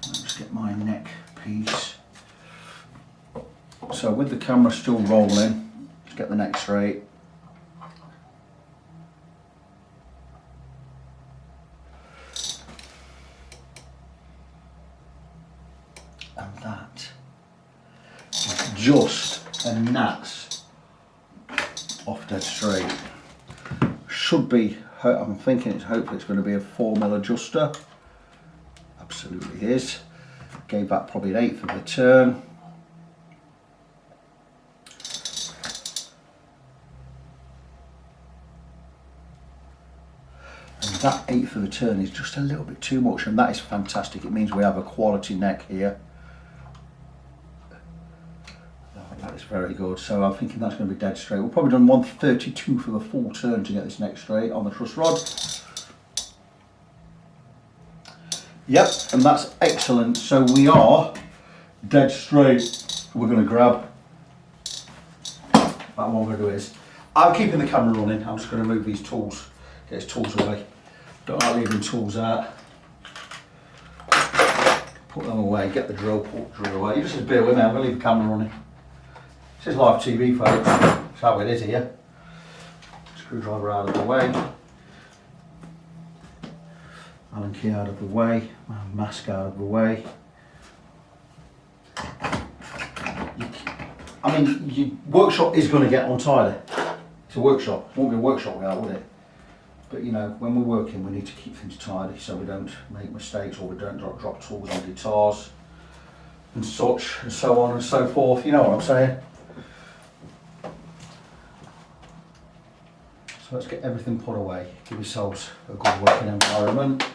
Let's just get my neck piece. So with the camera still rolling, just get the neck straight. And that is just a gnats off dead straight. Should be, I'm thinking it's hopefully it's going to be a 4mm adjuster. Absolutely is. Gave that probably an 1/8 of the turn. And that 1/8 of the turn is just a little bit too much, and that is fantastic. It means we have a quality neck here. That is very good. So I'm thinking that's going to be dead straight. We've probably done 132 for the full turn to get this neck straight on the truss rod. Yep, and that's excellent. So we are dead straight. We're going to grab that. What I'm going to do is, I'm keeping the camera running. I'm just going to move these tools, get his tools away. Don't like leaving tools out. put them away, get the drill away. You just have to bear with me, I'm going to leave the camera running. This is live TV, folks. That's how it is here. Screwdriver out of the way. Allen key out of the way. Mask out of the way. I mean, your workshop is going to get untidy. It's a workshop. It won't be a workshop without, would it? But you know, when we're working, we need to keep things tidy so we don't make mistakes or we don't drop tools on guitars and such and so on and so forth. You know what I'm saying? So let's get everything put away. Give yourselves a good working environment.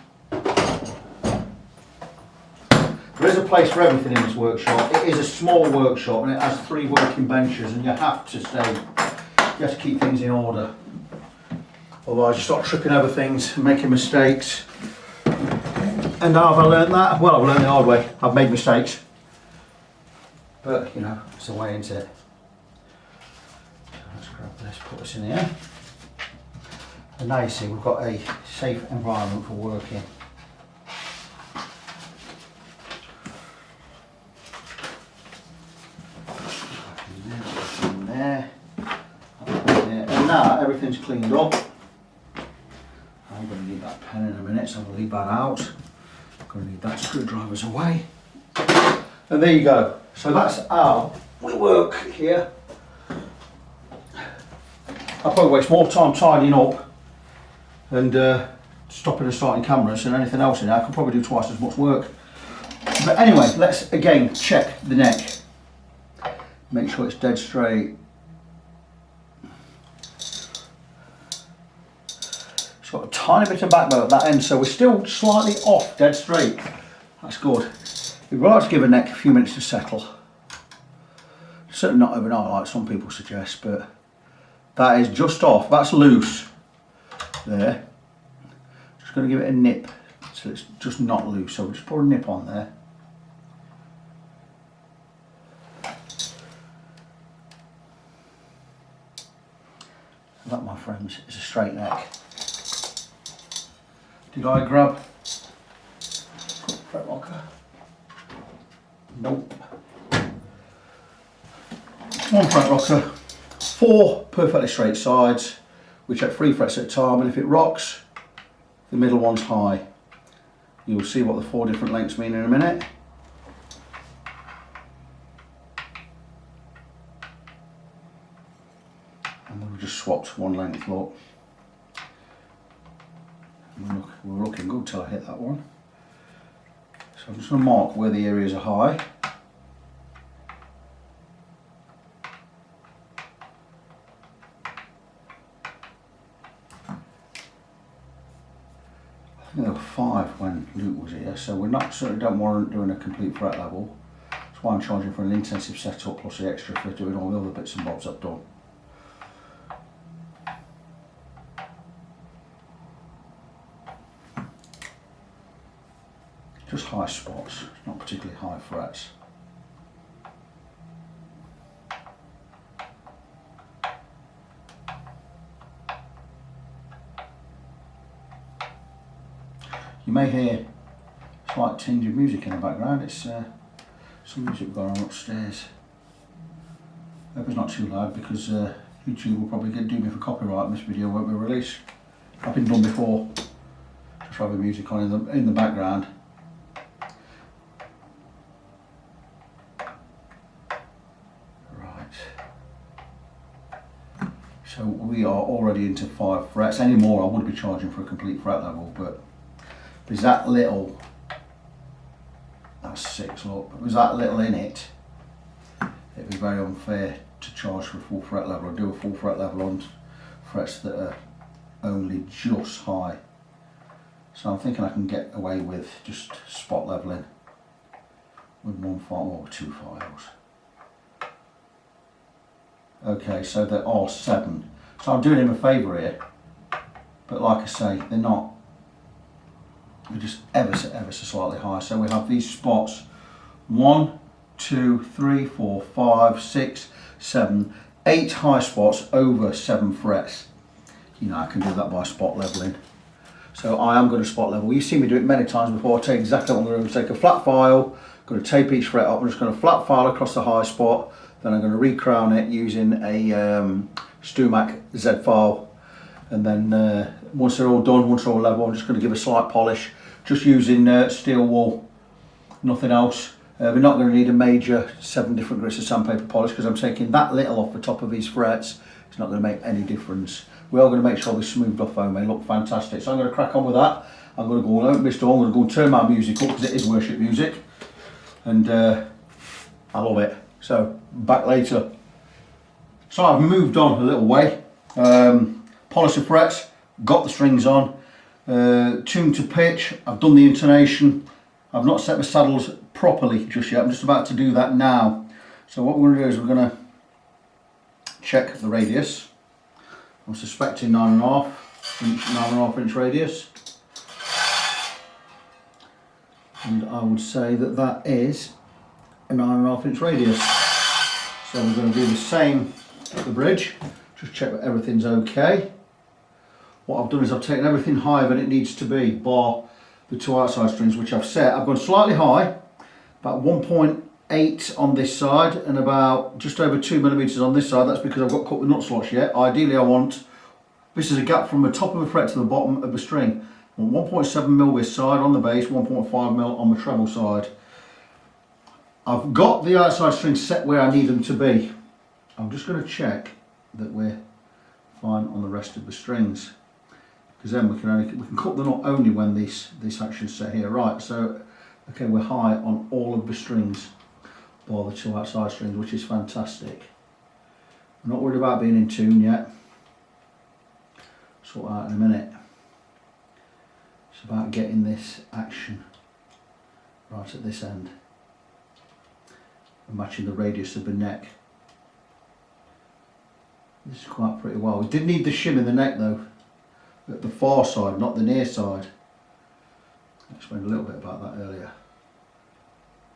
There is a place for everything in this workshop. It is a small workshop and it has 3 working benches, and you have to keep things in order. Otherwise you start tripping over things and making mistakes. And how have I learned that? Well, I've learned the hard way. I've made mistakes. But, you know, it's the way, isn't it? So let's grab this, put this in here. And now you see we've got a safe environment for working. In there. And now everything's cleaned up. I'm going to need that pen in a minute, so I'm going to leave that out. I'm going to need that screwdrivers away. And there you go. So that's how we work here. I'll probably waste more time tidying up and stopping and starting cameras than anything else in there. I could probably do twice as much work. But anyway, let's again check the neck. Make sure it's dead straight. It's got a tiny bit of back bow at that end, so we're still slightly off dead straight. That's good. We'd like to give a neck a few minutes to settle. Certainly not overnight like some people suggest, but that is just off. That's loose there. Just going to give it a nip so it's just not loose. So we'll just put a nip on there. That, my friends, is a straight neck. Did I grab fret locker? Nope. 1 fret locker, 4 perfectly straight sides, which at 3 frets at a time, and if it rocks, the middle one's high. You'll see what the 4 different lengths mean in a minute. And we've just swapped 1 length, look. We're looking good till I hit that one. So I'm just going to mark where the areas are high. I think there were 5 when Luke was here, so we certainly don't warrant doing a complete fret level. That's why I'm charging for an intensive setup plus the extra for doing all the other bits and bobs I've done. Just high spots, not particularly high frets. You may hear a slight tinge of music in the background. It's some music going on upstairs. I hope it's not too loud because YouTube will probably do me for copyright and this video won't be released. I've been done before. Just having music on in the background. So we are already into 5 frets. Any more I would be charging for a complete fret level, but there's that little, that's 6, look, but there's that little in it, it'd be very unfair to charge for a full fret level or do a full fret level on frets that are only just high. So I'm thinking I can get away with just spot leveling with 1 file or 2 files. Okay, so there are 7. So I'm doing him a favour here, but like I say, they're not. They're just ever so slightly high. So we have these spots: 1, 2, 3, 4, 5, 6, 7, 8 high spots over 7 frets. You know, I can do that by spot levelling. So I am going to spot level. You've seen me do it many times before. I tell you exactly what I'm going to do. Take a flat file, I'm going to tape each fret up. I'm just going to flat file across the high spot. Then I'm going to recrown it using a Stumac Z file. And then once they're all done, once they're all level, I'm just going to give a slight polish. Just using steel wool, nothing else. We're not going to need a major 7 different grits of sandpaper polish because I'm taking that little off the top of these frets. It's not going to make any difference. We are going to make sure they're smoothed off foam. They look fantastic. So I'm going to crack on with that. I'm going to go and open this door. I'm going to go and turn my music up because it is worship music. And I love it. So back later. So I've moved on a little way. Polished the frets, got the strings on, tuned to pitch. I've done the intonation. I've not set the saddles properly just yet. I'm just about to do that now. So what we're going to do is we're going to check the radius. I'm suspecting 9.5 inch radius. And I would say that that is a 9.5 inch radius. So we're going to do the same at the bridge. Just check that everything's okay. What I've done is I've taken everything higher than it needs to be, bar the 2 outside strings which I've set. I've gone slightly high, about 1.8 on this side and about just over 2mm on this side. That's because I've got cut the nut slots yet. Ideally I want, this is a gap from the top of the fret to the bottom of the string. I want 1.7mm this side on the bass, 1.5mm on the treble side. I've got the outside strings set where I need them to be. I'm just going to check that we're fine on the rest of the strings, because then we can cut the knot only when this action's set here. Right, so okay, we're high on all of the strings, bar the 2 outside strings, which is fantastic. I'm not worried about being in tune yet. Sort that out in a minute. It's about getting this action right at this end and matching the radius of the neck. This is quite pretty well. We did need the shim in the neck though, at the far side, not the near side. I explained a little bit about that earlier.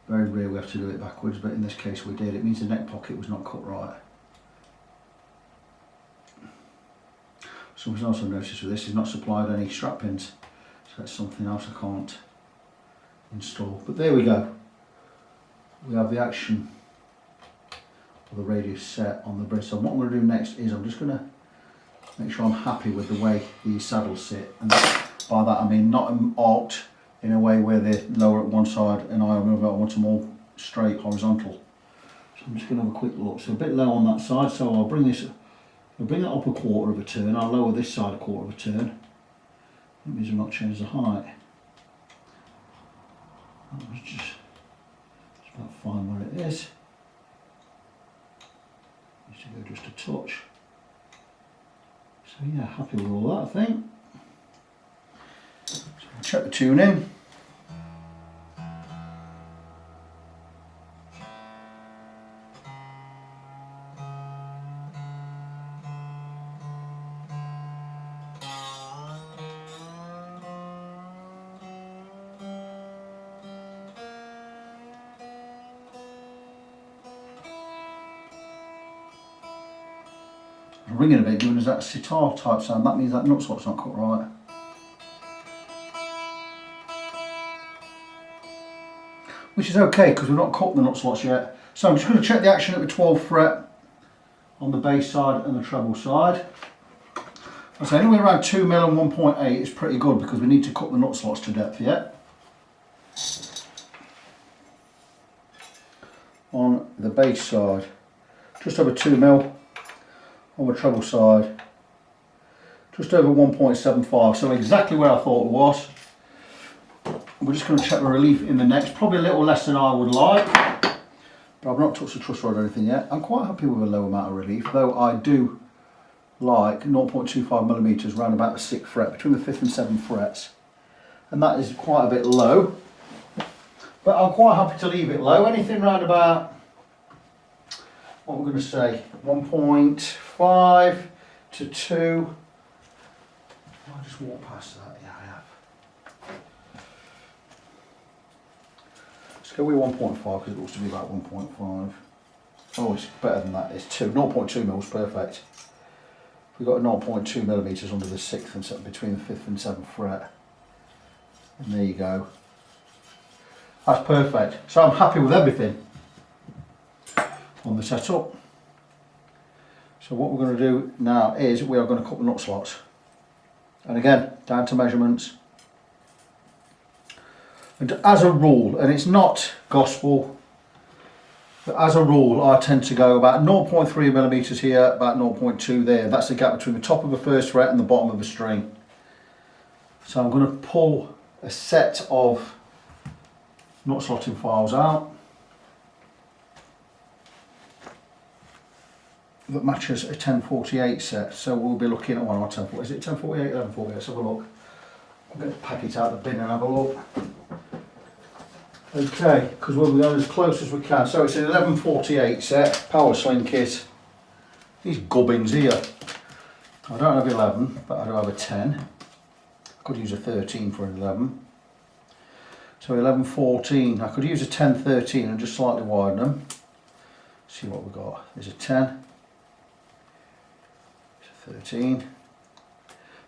Very rare we have to do it backwards, but in this case we did. It means the neck pocket was not cut right. Something else I've noticed with this is not supplied any strap pins, so that's something else I can't install. But there we go. We have the action of the radius set on the bridge. So what I'm going to do next is I'm just going to make sure I'm happy with the way these saddles sit, and by that I mean not arced in a way where they're lower at one side and I want them all straight horizontal. So I'm just going to have a quick look. So a bit low on that side, so I'll bring that up a quarter of a turn. I'll lower this side a quarter of a turn. That means we've not changed the height. It's about fine where it is. Needs to go just a touch. So yeah, happy with all that I think. So I'll check the tune in. Ringing a bit, giving us that sitar type sound. That means that nut slot's not cut right. Which is okay because we've not cut the nut slots yet. So I'm just going to check the action at the 12th fret on the bass side and the treble side. I say anywhere around 2mm and 1.8 is pretty good because we need to cut the nut slots to depth yet. On the bass side, just over 2mm. On the treble side, just over 1.75, so exactly where I thought it was. We're just going to check the relief in the neck. It's probably a little less than I would like, but I've not touched the truss rod or anything yet. I'm quite happy with a low amount of relief, though I do like 0.25mm round about the 6th fret, between the 5th and 7th frets, and that is quite a bit low, but I'm quite happy to leave it low. Anything round about, what we're going to say, 1.5 to 2. I'll just walk past that. Yeah, I have. Let's go with 1.5 because it looks to be about 1.5. Oh, it's better than that. It's 2. 0.2 mils, perfect. we've got a 0.2 millimeters under the 6th and between the 5th and 7th fret. And there you go. That's perfect. So I'm happy with everything on the setup. So what we're going to do now is we are going to cut the nut slots. And again, down to measurements. And as a rule, and it's not gospel, but as a rule I tend to go about 0.3 millimeters here, about 0.2 there. That's the gap between the top of the first fret and the bottom of the string. So I'm going to pull a set of nut slotting files out that matches a 1048 set. So we'll be looking at one or 1040. Is it 1048, 1148? Let's have a look. I'm going to pack it out of the bin and have a look. Okay, because we'll be going as close as we can. So it's an 1148 set, power sling kit. These gubbins here. I don't have 11, but I do have a 10. I could use a 13 for an 11. So 1114. I could use a 1013 and just slightly widen them. See what we've got. There's a 10. There's a 13.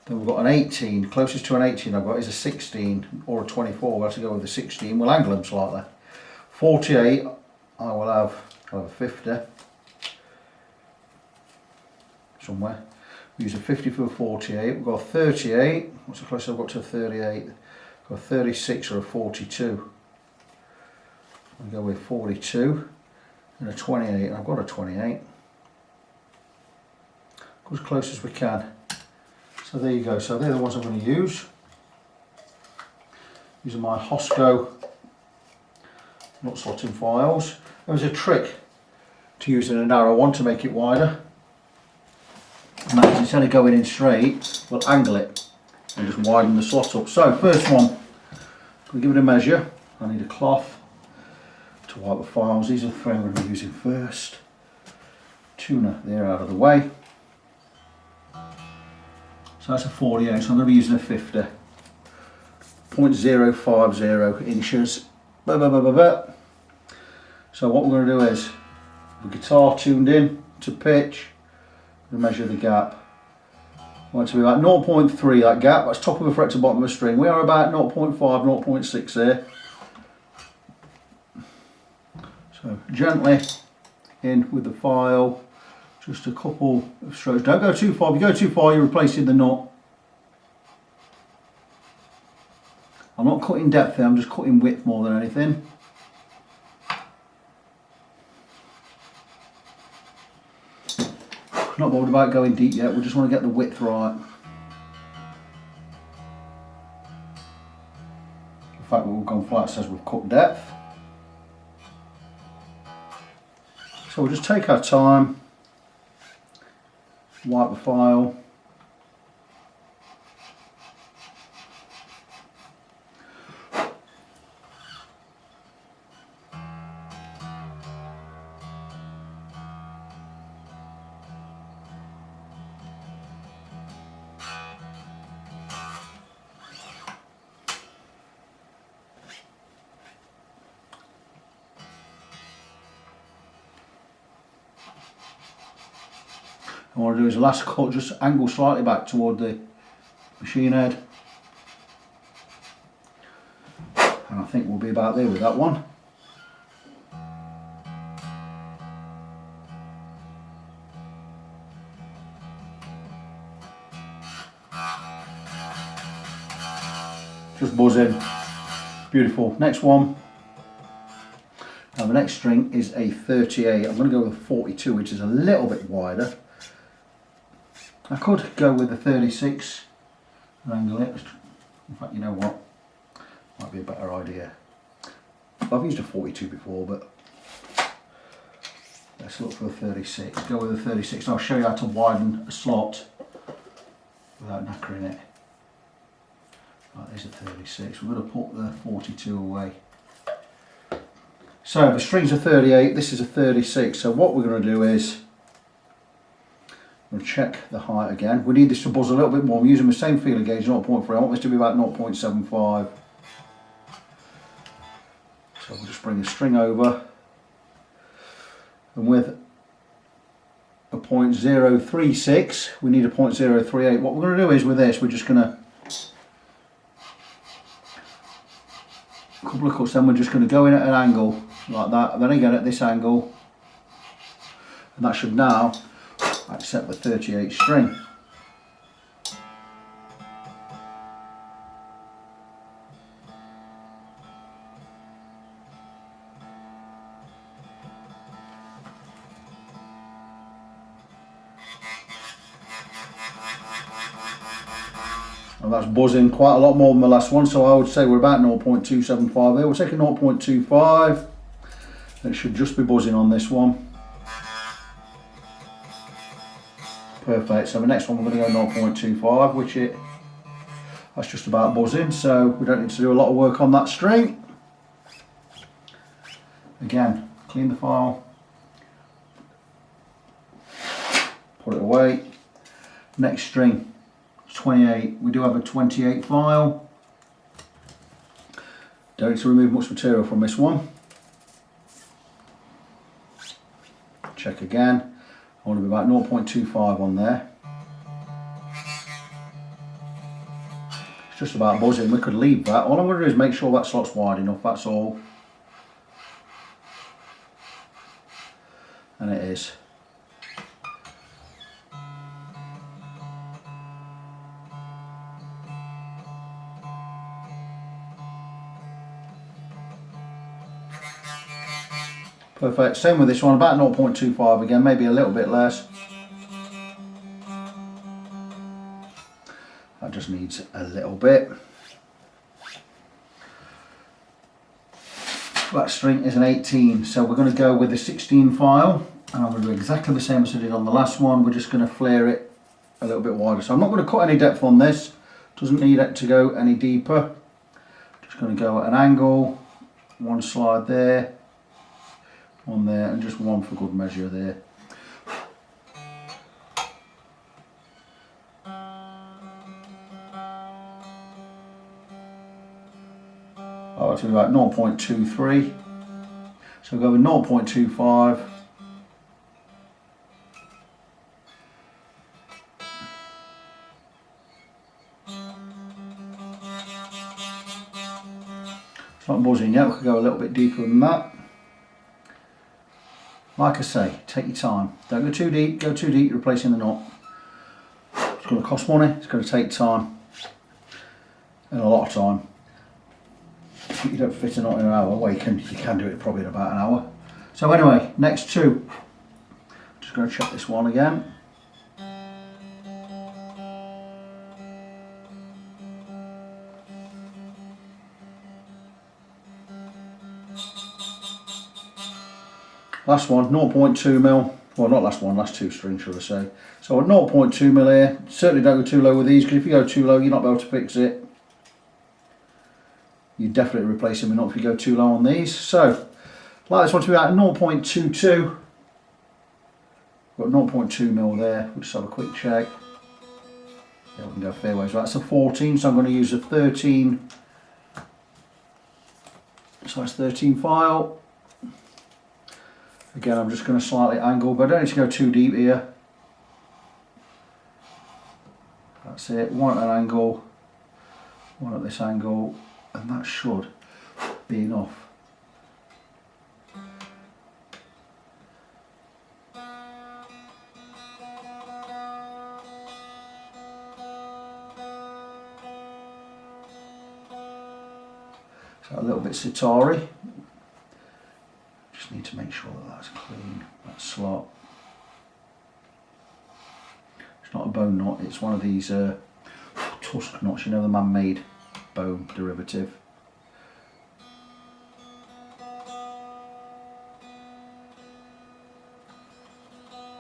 Then we've got an 18, closest to an 18 I've got is a 16 or a 24, we'll have to go with the 16, we'll angle them slightly. 48, I will have a 50 somewhere. We use a 50 for a 48, we've got a 38, what's the closest I've got to a 38? I've got a 36 or a 42. I'll go with 42 and a 28, and I've got a 28. Go as close as we can. So there you go, so they're the ones I'm going to use. Using my Hosco nut slotting files. There was a trick to using a narrow one to make it wider. And that is, instead of going in straight, we'll angle it and just widen the slot up. So first one, we'll give it a measure. I need a cloth to wipe the files. These are the three I'm going to be using first. Tuner, they're out of the way. So that's a 48, so I'm going to be using a 50. 0.050 inches. So what we're going to do is, the guitar tuned in to pitch, we measure the gap. I want it to be about 0.3 that gap, that's top of the fret to bottom of the string. We are about 0.5, 0.6 there. So gently in with the file. Just a couple of strokes. Don't go too far. If you go too far, you're replacing the nut. I'm not cutting depth here, I'm just cutting width more than anything. Not bothered about going deep yet, we just want to get the width right. The fact that we've gone flat says we've cut depth. So we'll just take our time. Wipe the file. What I want to do is the last cut, just angle slightly back toward the machine head. And I think we'll be about there with that one. Just buzzing. Beautiful. Next one. Now the next string is a 38. I'm going to go with a 42, which is a little bit wider. I could go with a 36 and angle it. In fact, you know what? Might be a better idea. I've used a 42 before, but let's look for a 36. Go with a 36 and I'll show you how to widen a slot without knackering it. Right, there's a 36. We're going to put the 42 away. So the strings are 38, this is a 36. So what we're going to do is we'll check the height again. We need this to buzz a little bit more. I'm using the same feeler gauge, 0.3. I want this to be about 0.75. So we'll just bring the string over, and with a 0.036. We need a 0.038. What we're going to do is with this, we're just going to a couple of cuts, then we're just going to go in at an angle like that, and then again at this angle, and that should now accept the 38 string. And that's buzzing quite a lot more than the last one, so I would say we're about 0.275 here. We'll take a 0.25. It should just be buzzing on this one. Perfect. So the next one we're going to go 0.25, which that's just about buzzing, so we don't need to do a lot of work on that string. Again, clean the file, put it away. Next string, 28. We do have a 28 file. Don't need to remove much material from this one. Check again. I want to be about 0.25 on there. It's just about buzzing. We could leave that. All I'm going to do is make sure that slot's wide enough, that's all. And it is. Perfect. Same with this one, about 0.25 again, maybe a little bit less. That just needs a little bit. That string is an 18, so we're going to go with the 16 file, and I'm going to do exactly the same as I did on the last one. We're just going to flare it a little bit wider. So I'm not going to cut any depth on this. Doesn't need it to go any deeper. Just going to go at an angle, one slide there, one there, and just one for good measure there. Oh, it's about 0.23. So we'll go with 0.25. It's not buzzing yet, we could go a little bit deeper than that. Like I say, take your time. Don't go too deep, you're replacing the knot. It's going to cost money, it's going to take time. And a lot of time. You don't fit a knot in an hour, well you can do it probably in about an hour. So anyway, next two. Just going to check this one again. Last one, 0.2 mil. Well, not last one, last two strings, should I say. So at 0.2 mil here. Certainly don't go too low with these, because if you go too low, you're not able to fix it. You definitely replace them enough if you go too low on these. So, like this one to be at 0.22. Got 0.2 mil there. We'll just have a quick check. Yeah, we can go fairways. Right, that's a 14, so I'm going to use a 13. So that's 13 file. Again, I'm just going to slightly angle, but I don't need to go too deep here. That's it. One at an angle, one at this angle, and that should be enough. So a little bit Sitari. Just need to make sure that that's clean, that slot. It's not a bone knot, it's one of these tusk knots, you know, the man-made bone derivative.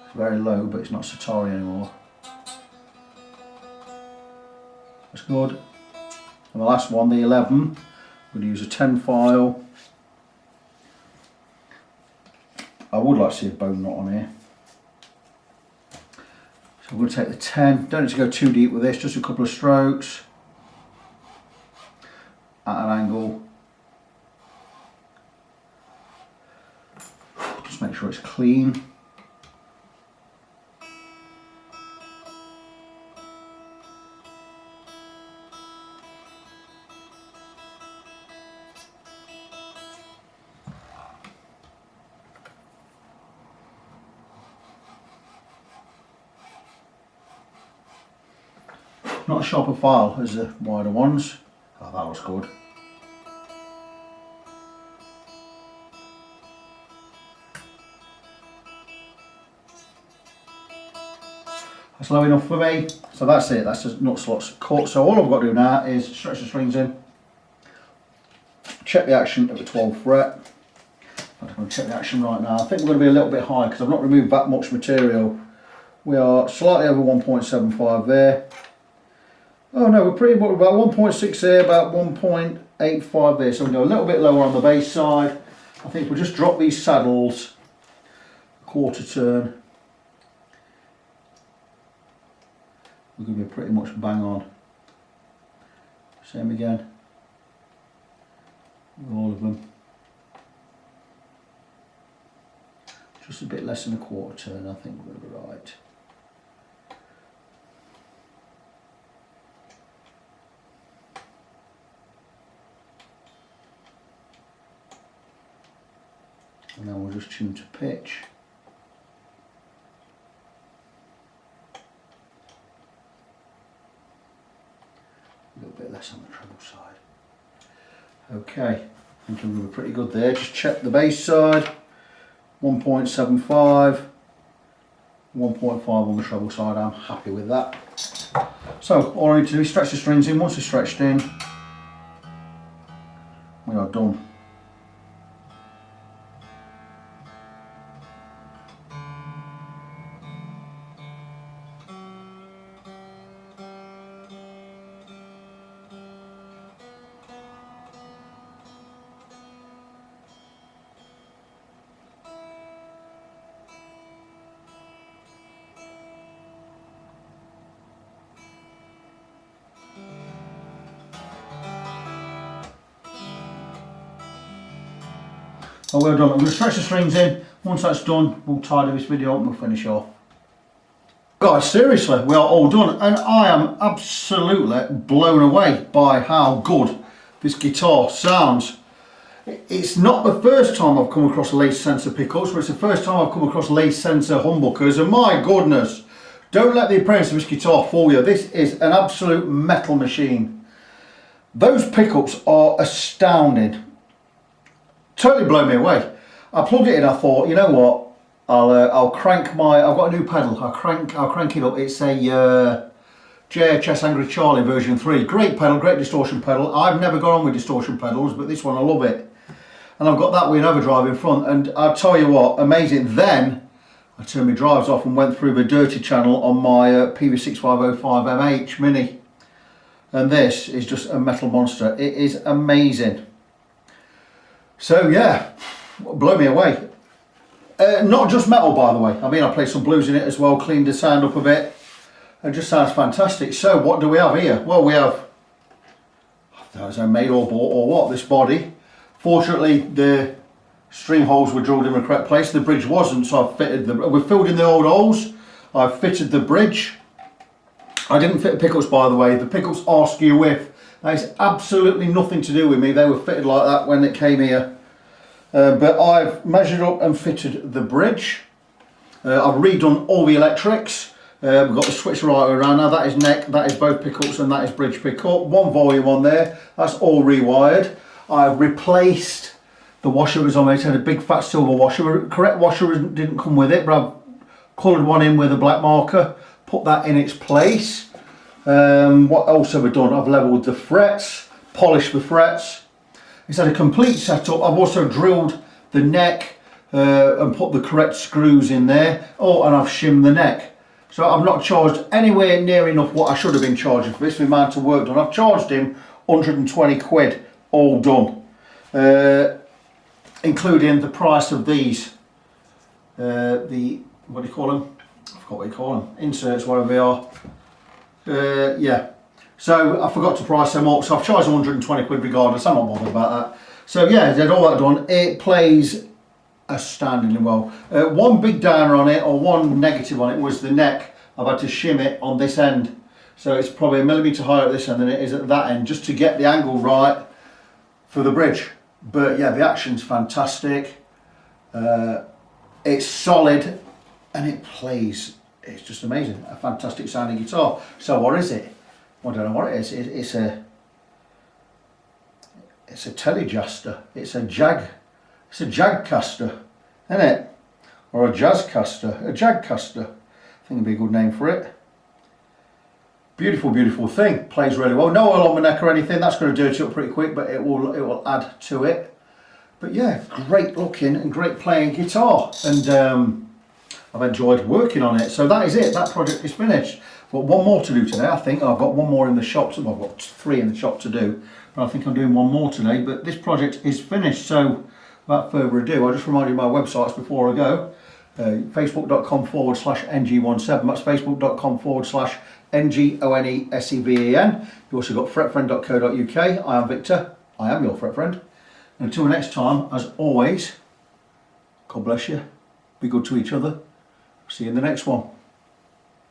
It's very low, but it's not Sitari anymore. That's good. And the last one, the 11, I'm going to use a 10 file. I would like to see a bone knot on here. So I'm going to take the 10, don't need to go too deep with this, just a couple of strokes at an angle. Just make sure it's clean. Not a sharper file as the wider ones. Oh, that looks good. That's low enough for me. So that's it, that's just nut slots cut. So all I've got to do now is stretch the strings in, check the action at the 12th fret. I'm going to check the action right now. I think we're going to be a little bit high because I've not removed that much material. We are slightly over 1.75 there. Oh no, we're pretty much about 1.6 there, about 1.85 there. So we'll go a little bit lower on the bass side. I think we'll just drop these saddles a quarter turn. We're going to be pretty much bang on. Same again with all of them. Just a bit less than a quarter turn, I think we're going to be right. And then we'll just tune to pitch. A little bit less on the treble side. Okay, I think I'm going to be pretty good there. Just check the bass side. 1.75, 1.5 on the treble side. I'm happy with that. So all I need to do is stretch the strings in. Once they're stretched in, we are done. Oh, well done. I'm going to stretch the strings in. Once that's done, we'll tidy this video up and we'll finish off. Guys, seriously, we are all done, and I am absolutely blown away by how good this guitar sounds. It's not the first time I've come across lace sensor pickups, but it's the first time I've come across lace sensor humbuckers, and my goodness, don't let the appearance of this guitar fool you. This is an absolute metal machine. Those pickups are astounding. Totally blew me away. I plugged it in, I thought, you know what, I'll crank my, I've got a new pedal, I'll crank it up. It's a JHS Angry Charlie version 3. Great pedal, great distortion pedal. I've never gone on with distortion pedals, but this one I love it. And I've got that with an overdrive in front, and I'll tell you what, amazing. Then I turned my drives off and went through the dirty channel on my PV6505MH Mini. And this is just a metal monster. It is amazing. So yeah, blew me away. Not just metal, by the way. I mean, I played some blues in it as well, cleaned the sound up a bit. It just sounds fantastic. So what do we have here? Well, we have, I don't know, made or bought or what, this body. Fortunately, the string holes were drilled in the correct place. The bridge wasn't, so I've fitted them. We filled in the old holes. I've fitted the bridge. I didn't fit the pickups, by the way. The pickups are skew width. That is absolutely nothing to do with me. They were fitted like that when it came here. But I've measured up and fitted the bridge. I've redone all the electrics. We've got the switch right around now. That is neck, that is both pickups, and that is bridge pickup. One volume on there. That's all rewired. I've replaced the washer was on there. It had a big fat silver washer. The correct washer didn't come with it, but I've coloured one in with a black marker. Put that in its place. What else have I done? I've levelled the frets, polished the frets. It's had a complete setup. I've also drilled the neck and put the correct screws in there. Oh, and I've shimmed the neck. So I've not charged anywhere near enough what I should have been charging for this, the amount of work done. I've charged him 120 quid, all done. Including the price of these. What do you call them? I forgot what you call them. Inserts, whatever they are. Yeah, so I forgot to price them up, so I've charged 120 quid regardless. I'm not bothered about that. So yeah, did all that done. It plays astoundingly well. One big downer on it, or one negative on it, was the neck. I've had to shim it on this end, so it's probably 1 millimetre higher at this end than it is at that end, just to get the angle right for the bridge. But yeah, the action's fantastic. It's solid and it plays. It's just amazing. A fantastic sounding guitar. So what is it? I don't know what it is. It's a Telejaster. It's a Jagcaster, isn't it? Or a Jazzcaster, a Jagcaster. I think it'd be a good name for it. Beautiful, beautiful thing. Plays really well. No oil on my neck or anything. That's going to dirty up pretty quick, but it will add to it. But yeah, great looking and great playing guitar, and I've enjoyed working on it. So that is it. That project is finished. I've got one more to do today. I think I've got one more in the shop. So I've got 3 in the shop to do, but I think I'm doing one more today. But this project is finished. So without further ado, I'll just remind you of my websites before I go. Facebook.com/ng17. That's Facebook.com/NGONESEVEN. You also got fretfriend.co.uk. I am Victor. I am your fret friend. Until next time, as always, God bless you. Be good to each other. See you in the next one.